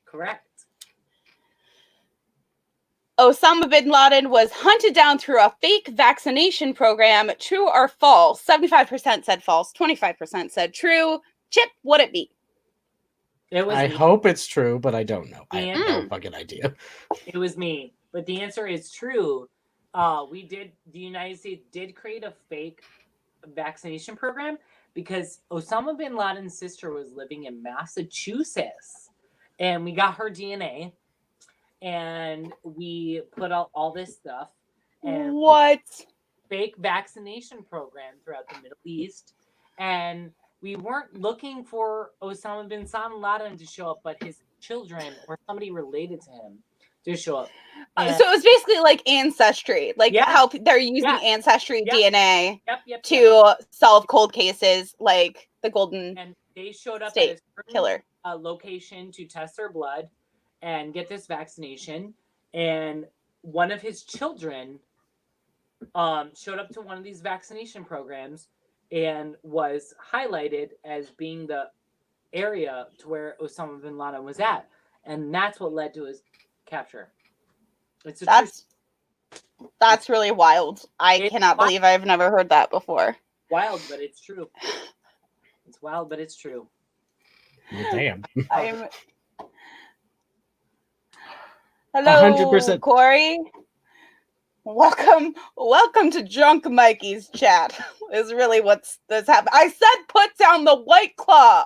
S3: Correct.
S1: Osama bin Laden was hunted down through a fake vaccination program. True or false? 75% said false. 25% said true. Chip, what'd it be?
S2: I hope it's true, but I don't know. I have no fucking idea.
S3: It was me. But the answer is true. The United States did create a fake vaccination program because Osama bin Laden's sister was living in Massachusetts. And we got her DNA. And we put out all this stuff. And
S1: what?
S3: Fake vaccination program throughout the Middle East. And we weren't looking for Osama bin Laden to show up, but his children or somebody related to him to show up.
S1: So it was basically like Ancestry, how they're using Ancestry DNA to solve cold cases, like the Golden
S3: And they showed up
S1: State
S3: at a certain
S1: Killer
S3: location to test their blood and get this vaccination. And one of his children showed up to one of these vaccination programs and was highlighted as being the area to where Osama bin Laden was at. And that's what led to his capture.
S1: That's really wild. I cannot believe I've never heard that before.
S3: Wild, but it's true. It's wild, but it's true.
S2: Well, damn.
S1: Hello,
S2: 100%.
S1: Corey. Welcome to Drunk Mikey's chat. Is really what's happening. I said put down the White Claw.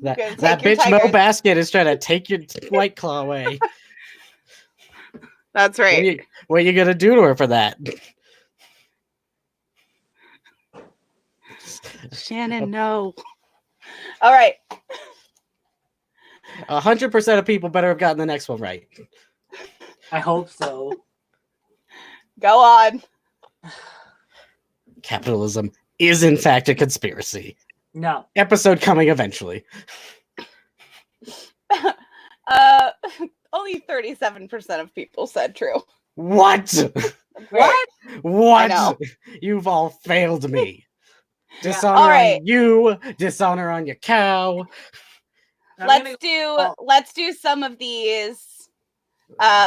S2: That bitch Mo Basket is trying to take your White Claw away.
S1: That's right.
S2: What are you gonna do to her for that?
S1: Shannon, no. All right.
S2: 100% of people better have gotten the next one right.
S3: I hope so.
S1: Go on.
S2: Capitalism is in fact a conspiracy.
S3: No.
S2: Episode coming eventually.
S1: Only 37% of people said true.
S2: What?
S1: What?
S2: What? You've all failed me. Dishonor on you, dishonor on your cow.
S1: Let's do some of these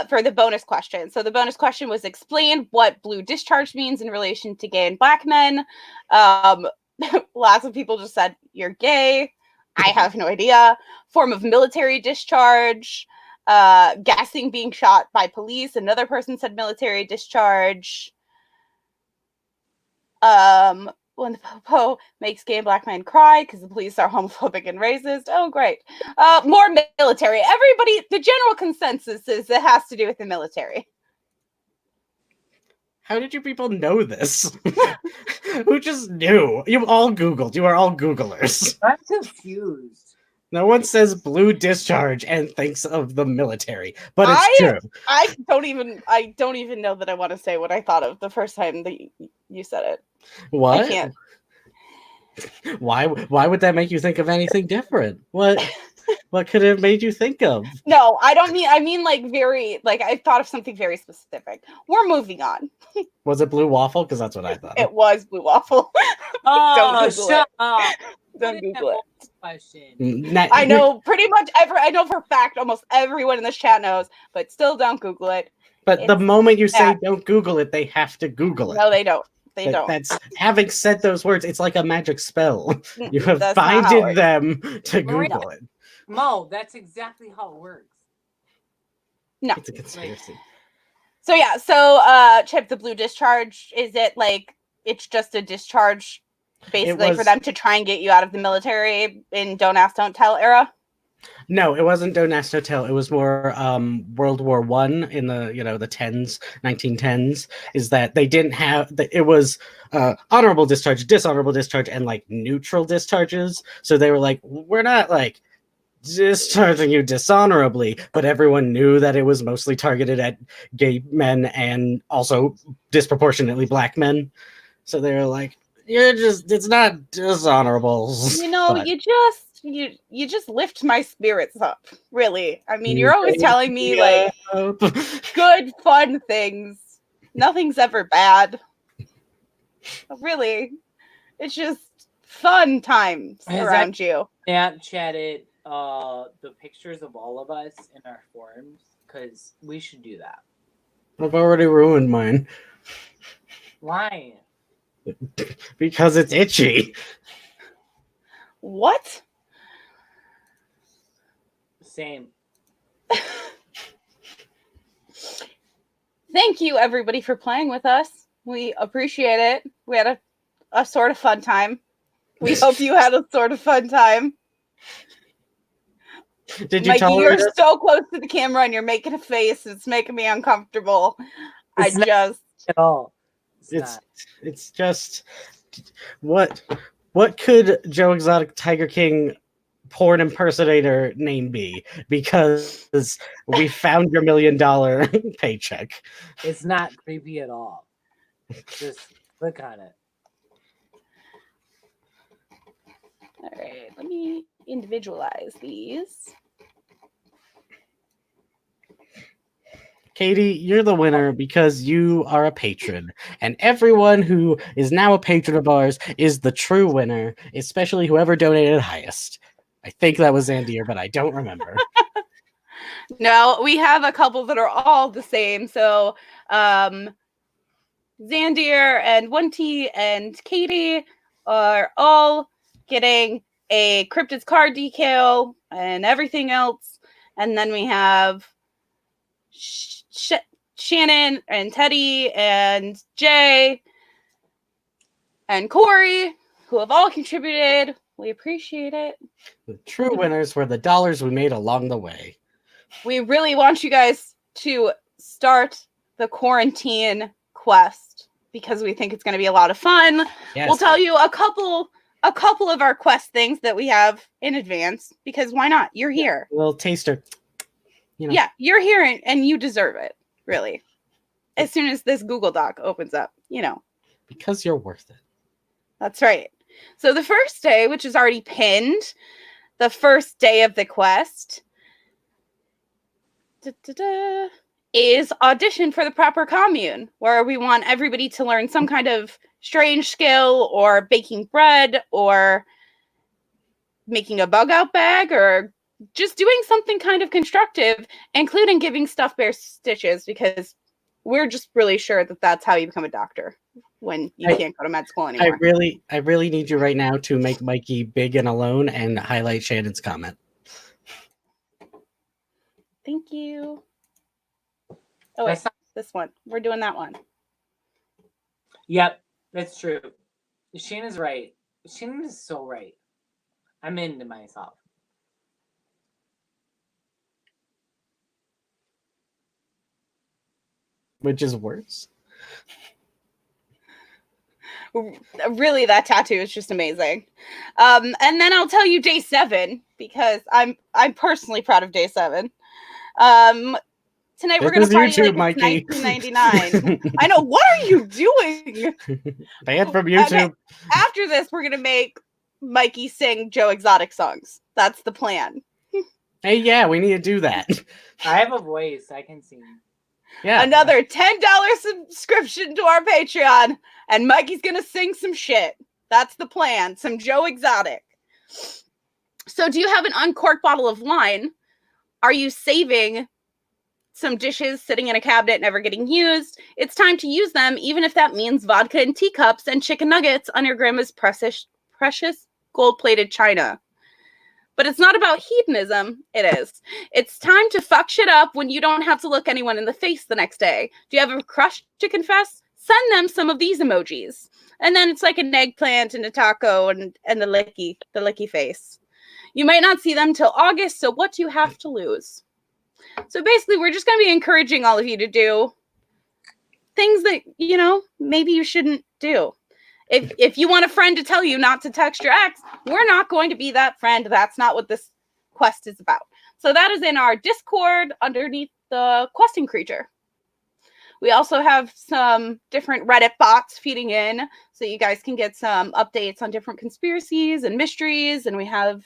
S1: for the bonus question. So the bonus question was explain what blue discharge means in relation to gay and black men. Lots of people just said you're gay. I have no idea. Form of military discharge. Guessing being shot by police. Another person said military discharge. When the popo makes gay and black men cry because the police are homophobic and racist. Oh, great. More military. Everybody, the general consensus is it has to do with the military.
S2: How did you people know this? Who just knew? You all Googled. You are all Googlers.
S3: I'm confused.
S2: No one says blue discharge and thinks of the military, but it's
S1: I
S2: true.
S1: don't even know that I want to say what I thought of the first time that you said it.
S2: What?
S1: I can't.
S2: Why would that make you think of anything different? What could it have made you think of?
S1: No, I mean like very like I thought of something very specific. We're moving on.
S2: Was it blue waffle? Because that's what I thought.
S1: It was blue waffle.
S3: Oh,
S1: Google
S3: shut
S1: it.
S3: up.
S1: Don't Google it.
S3: Question.
S1: I know pretty much I know for a fact almost everyone in this chat knows, but still don't Google it.
S2: But the moment you say
S1: bad.
S2: don't Google it, they have to Google it.
S1: No, they don't. They don't.
S2: That's having said those words, it's like a magic spell. You have
S1: That's not how it
S2: binded
S1: works.
S2: them to
S3: Maria.
S2: Google it.
S3: Mo, that's exactly how it works.
S1: No.
S2: It's a conspiracy.
S1: So yeah, Chip, the blue discharge, is it like it's just a discharge basically for them to try and get you out of the military in Don't Ask, Don't Tell era?
S2: No, it wasn't Don't Ask, Don't Tell. It was more World War One in the the 1910s. Is that they didn't have it was honorable discharge, dishonorable discharge, and like neutral discharges. So they were like, we're not like discharging you dishonorably, but everyone knew that it was mostly targeted at gay men and also disproportionately black men. So they were like, it's not dishonorable.
S1: But you just lift my spirits up, really. I mean, you're always telling me like good fun things. Nothing's ever bad. Really. It's just fun times around you.
S3: Snapchatted the pictures of all of us in our forums, because we should do that.
S2: I've already ruined mine.
S3: Why?
S2: Because it's itchy.
S1: What?
S3: Same.
S1: Thank you, everybody, for playing with us. We appreciate it. We had a sort of fun time. We hope you had a sort of fun time.
S2: Did you
S1: Mikey, you're so close to the camera and you're making a face. It's making me uncomfortable.
S3: It's not at all.
S2: It's just what could Joe Exotic Tiger King porn impersonator name be? Because we found your $1 million paycheck.
S3: It's not creepy at all. Just click on it.
S1: All right, let me individualize these.
S2: Katie, you're the winner because you are a patron, and everyone who is now a patron of ours is the true winner, especially whoever donated highest. I think that was Zandier, but I don't remember.
S1: No, we have a couple that are all the same. So Zandier and 1T and Katie are all getting a Cryptids card decal and everything else. And then we have Shannon and Teddy and Jay and Corey, who have all contributed. We appreciate it.
S2: The true winners were the dollars we made along the way.
S1: We really want you guys to start the quarantine quest because we think it's going to be a lot of fun. Yes. We'll tell you a couple of our quest things that we have in advance because why not? You're here.
S2: A little taster.
S1: Yeah, you're here and you deserve it, really. As soon as this Google Doc opens up, Because
S2: you're worth it.
S1: That's right. So the first day, which is already pinned, the first day of the quest is audition for the proper commune, where we want everybody to learn some kind of strange skill or baking bread or making a bug out bag or just doing something kind of constructive, including giving stuffed bear stitches, because we're just really sure that that's how you become a doctor when you can't go to med school anymore.
S2: I really need you right now to make Mikey big and alone and highlight Shannon's comment.
S1: Thank you. Oh, wait, this one. We're doing that one.
S3: Yep, that's true. Shannon's right. Shannon is so right. I'm into myself.
S2: Which is worse.
S1: Really, that tattoo is just amazing. And then I'll tell you day 7 because I'm personally proud of day 7. Tonight we're gonna party
S2: YouTube,
S1: like it's
S2: Mikey.
S1: 1999. I know. What are you doing?
S2: Banned from YouTube.
S1: Okay. After this, we're gonna make Mikey sing Joe Exotic songs. That's the plan.
S2: Hey, yeah, we need to do that.
S3: I have a voice. I can sing.
S2: Yeah.
S1: Another $10 subscription to our Patreon, and Mikey's gonna sing some shit. That's the plan. Some Joe Exotic. So, do you have an uncorked bottle of wine? Are you saving some dishes sitting in a cabinet never getting used? It's time to use them, even if that means vodka in teacups and chicken nuggets on your grandma's precious gold-plated china. But it's not about hedonism. It is. It's time to fuck shit up when you don't have to look anyone in the face the next day. Do you have a crush to confess? Send them some of these emojis. And then it's like an eggplant and a taco and the licky face. You might not see them till August, so what do you have to lose? So basically, we're just going to be encouraging all of you to do things that, maybe you shouldn't do. If you want a friend to tell you not to text your ex, we're not going to be that friend. That's not what this quest is about. So that is in our Discord underneath the questing creature. We also have some different Reddit bots feeding in so you guys can get some updates on different conspiracies and mysteries. And we have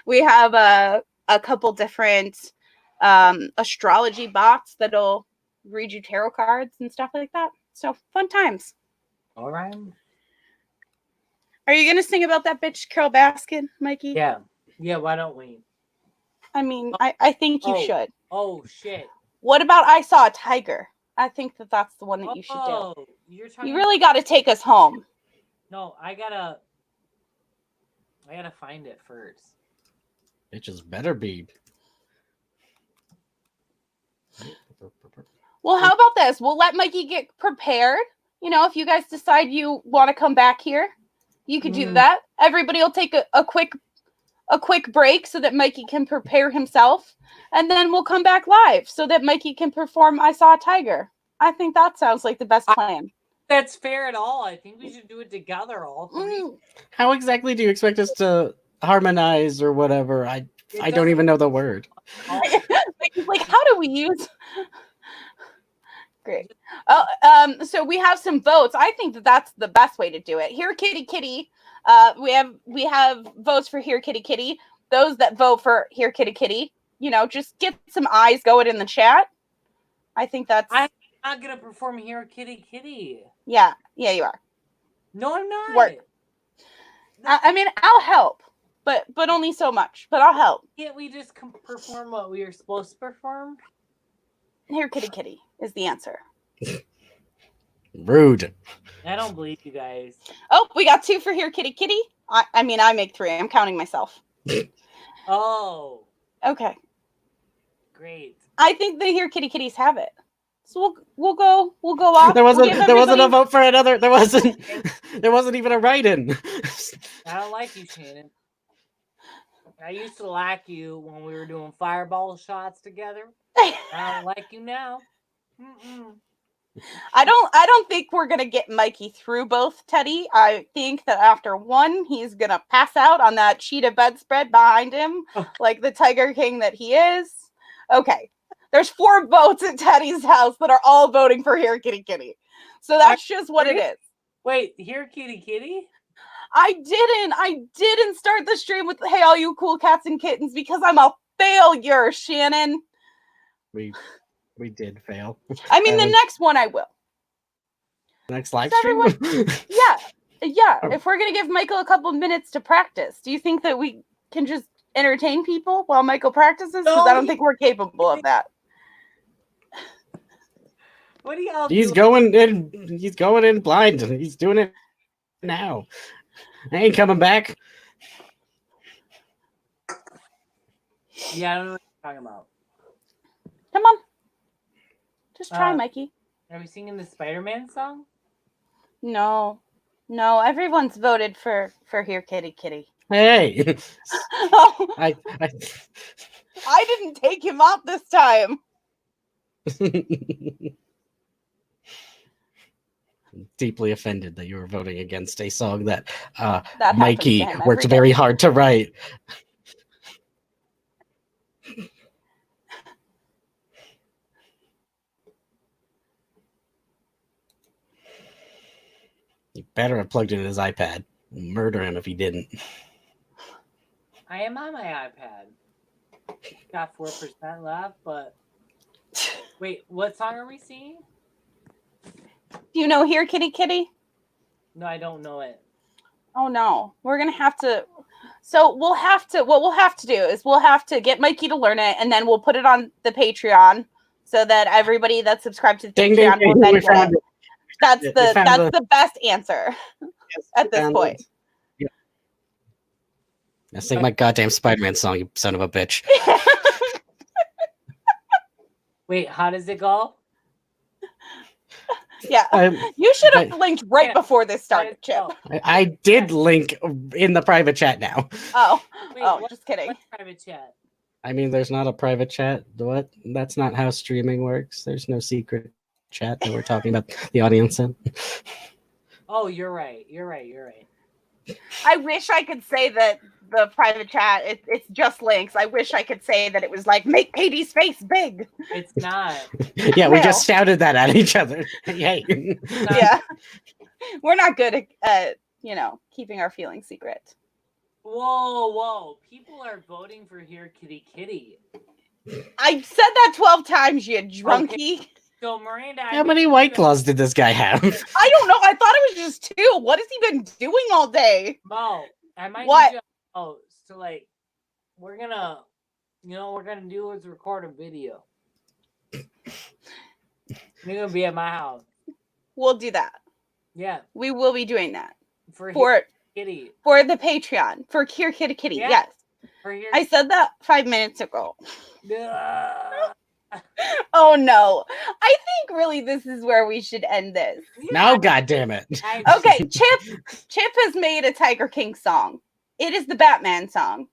S1: a couple different astrology bots that'll read you tarot cards and stuff like that. So fun times.
S3: All right.
S1: Are you gonna sing about that bitch Carol Baskin, Mikey?
S3: Yeah. Yeah, why don't we?
S1: I mean, I think you should.
S3: Oh, shit.
S1: What about I Saw a Tiger? I think that's the one that you should do.
S3: Oh, you're talking.
S1: You really got to take us home.
S3: No, I gotta find it first.
S2: Bitches better be.
S1: Well, how about this? We'll let Mikey get prepared. If you guys decide you want to come back here, you could do that. Everybody will take a quick break so that Mikey can prepare himself. And then we'll come back live so that Mikey can perform I Saw a Tiger. I think that sounds like the best plan.
S3: That's fair at all. I think we should do it together, all three.
S2: How exactly do you expect us to harmonize or whatever? I don't even know the word.
S1: Like, how do we use... Great. So we have some votes. I think that's the best way to do it. Here, Kitty Kitty. We have votes for Here, Kitty Kitty. Those that vote for Here, Kitty Kitty, just get some eyes going in the chat. I think that's.
S3: I'm not gonna perform Here, Kitty Kitty.
S1: Yeah, you are.
S3: No, I'm not.
S1: Work. I mean, I'll help, but only so much. But I'll help.
S3: Can't we just perform what we were supposed to perform?
S1: Here, Kitty Kitty is the answer.
S2: Rude.
S3: I don't believe you guys.
S1: Oh, we got 2 for Here, Kitty Kitty. I mean, I make 3. I'm counting myself.
S3: Oh.
S1: Okay.
S3: Great.
S1: I think the Here, Kitty Kitties have it. So we'll go off.
S2: There wasn't a vote for another. There wasn't even a write-in.
S3: I don't like you, Shannon. I used to like you when we were doing fireball shots together. I don't like you now. Mm-mm.
S1: I don't think we're gonna get Mikey through both, Teddy. I think that after 1, he's gonna pass out on that cheetah bedspread behind him, like the Tiger King that he is. Okay, there's 4 votes at Teddy's house that are all voting for Here, Kitty Kitty. So that's just what it is.
S3: Wait, Here, Kitty Kitty?
S1: I didn't start the stream with "Hey, all you cool cats and kittens" because I'm a failure, Shannon.
S2: We did fail.
S1: I mean, the next one I will.
S2: Next live stream?
S1: Yeah. If we're going to give Michael a couple minutes to practice, do you think that we can just entertain people while Michael practices? Because I don't think we're capable of that.
S3: What are y'all
S2: He's
S3: doing?
S2: going in blind. He's doing it now. I ain't coming back.
S3: Yeah, I don't know what you're talking about.
S1: Come on. Just try, Mikey.
S3: Are we singing the Spider-Man song?
S1: No, everyone's voted for Here, Kitty Kitty.
S2: Hey.
S1: Oh,
S2: I
S1: didn't take him out this time.
S2: deeply offended that you were voting against a song that
S1: That
S2: Mikey
S1: happens to him
S2: worked
S1: every
S2: very
S1: day.
S2: hard to write. He better have plugged in his iPad. Murder him if he didn't.
S3: I am on my iPad. Got 4% left, but wait, what song are we singing?
S1: Do you know Here Kitty Kitty?
S3: No, I don't know it.
S1: Oh no, we're gonna have to. So what we'll have to do is we'll have to get Mikey to learn it, and then we'll put it on the Patreon so that everybody that's subscribed to the
S2: Ding, ding,
S1: Patreon
S2: ding,
S1: will then
S2: we
S1: get
S2: found
S1: it. That's
S2: We found
S1: the best answer at this point.
S2: Yeah. Now sing my goddamn Spider-Man song, you son of a bitch.
S3: Wait, how does it go?
S1: Yeah, you should have linked right before this started, Chip.
S2: I did link in the private chat now.
S1: Oh,
S3: Wait,
S1: just kidding.
S3: What private chat?
S2: I mean, there's not a private chat. What? That's not how streaming works. There's no secret chat that we're talking about the audience in.
S3: Oh, you're right. You're right.
S1: I wish I could say that the private chat, it's just links. I wish I could say that it was like, make Katie's face big.
S3: It's not.
S2: Yeah, we just shouted that at each other. Yay.
S1: Yeah. We're not good at, keeping our feelings secret.
S3: Whoa. People are voting for Here Kitty Kitty.
S1: I said that 12 times, you drunkie. Okay.
S3: So, Miranda,
S2: how many White Claws did this guy have?
S1: I don't know. I thought it was just 2. What has he been doing all day?
S3: Mo, I might
S1: what?
S3: Need you, so like, we're gonna do is record a video. You're gonna be at my house.
S1: We'll do that.
S3: Yeah.
S1: We will be doing that. For
S3: Kitty.
S1: For the Patreon. For Here Kitty Kitty. Yeah. Yes. I said that 5 minutes ago. Oh no. I think really this is where we should end this.
S2: No, goddammit.
S1: Okay, Chip has made a Tiger King song. It is the Batman song.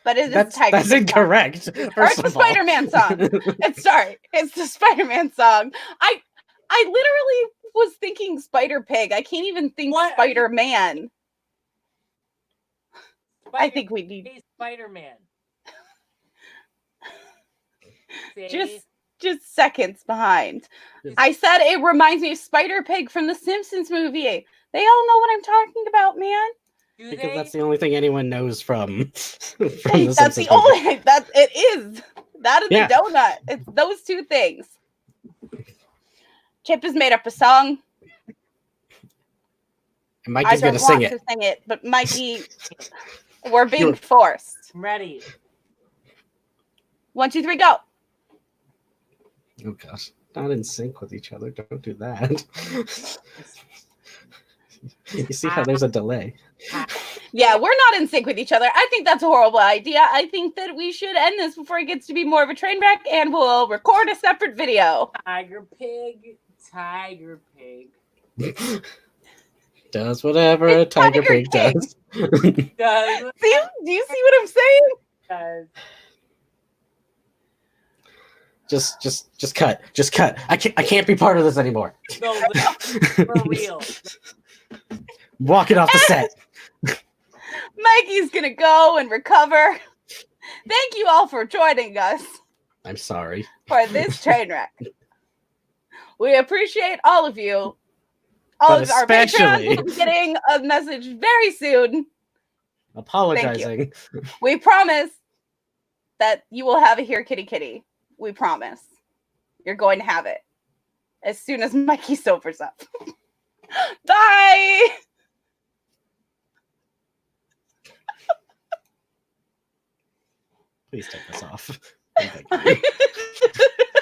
S1: But it is Tiger
S2: That's
S1: King
S2: incorrect.
S1: Song. Or it's the Spider-Man song. It's the Spider-Man song. I literally was thinking Spider Pig. I can't even think Spider-Man. I think we need
S3: Spider-Man.
S1: Just seconds behind. I said it reminds me of Spider Pig from the Simpsons movie. They all know what I'm talking about, man.
S2: Because that's the only thing anyone knows from the
S1: That's
S2: Simpsons
S1: the only that it is. That is the donut. It's those 2 things. Chip has made up a song.
S2: And Mikey's gonna sing it.
S1: I don't want to sing it, but Mikey, we're being forced.
S3: I'm ready.
S1: 1, 2, 3, go.
S2: Oh gosh, not in sync with each other. Don't do that. You see how there's a delay.
S1: Yeah, we're not in sync with each other. I think that's a horrible idea. I think that we should end this before it gets to be more of a train wreck, and we'll record a separate video.
S3: Tiger Pig.
S2: Does whatever a Tiger Pig does.
S1: Do you see what I'm saying?
S2: Just cut. Just cut. I can't be part of this anymore.
S3: No, for real.
S2: Walking off the set.
S1: Mikey's gonna go and recover. Thank you all for joining us.
S2: I'm sorry.
S1: For this train wreck. We appreciate all of you. All of our patrons will be getting a message very soon.
S2: Apologizing.
S1: We promise that you will have a Here Kitty Kitty. We promise. You're going to have it as soon as Mikey sobers up. Bye!
S2: Please take this off.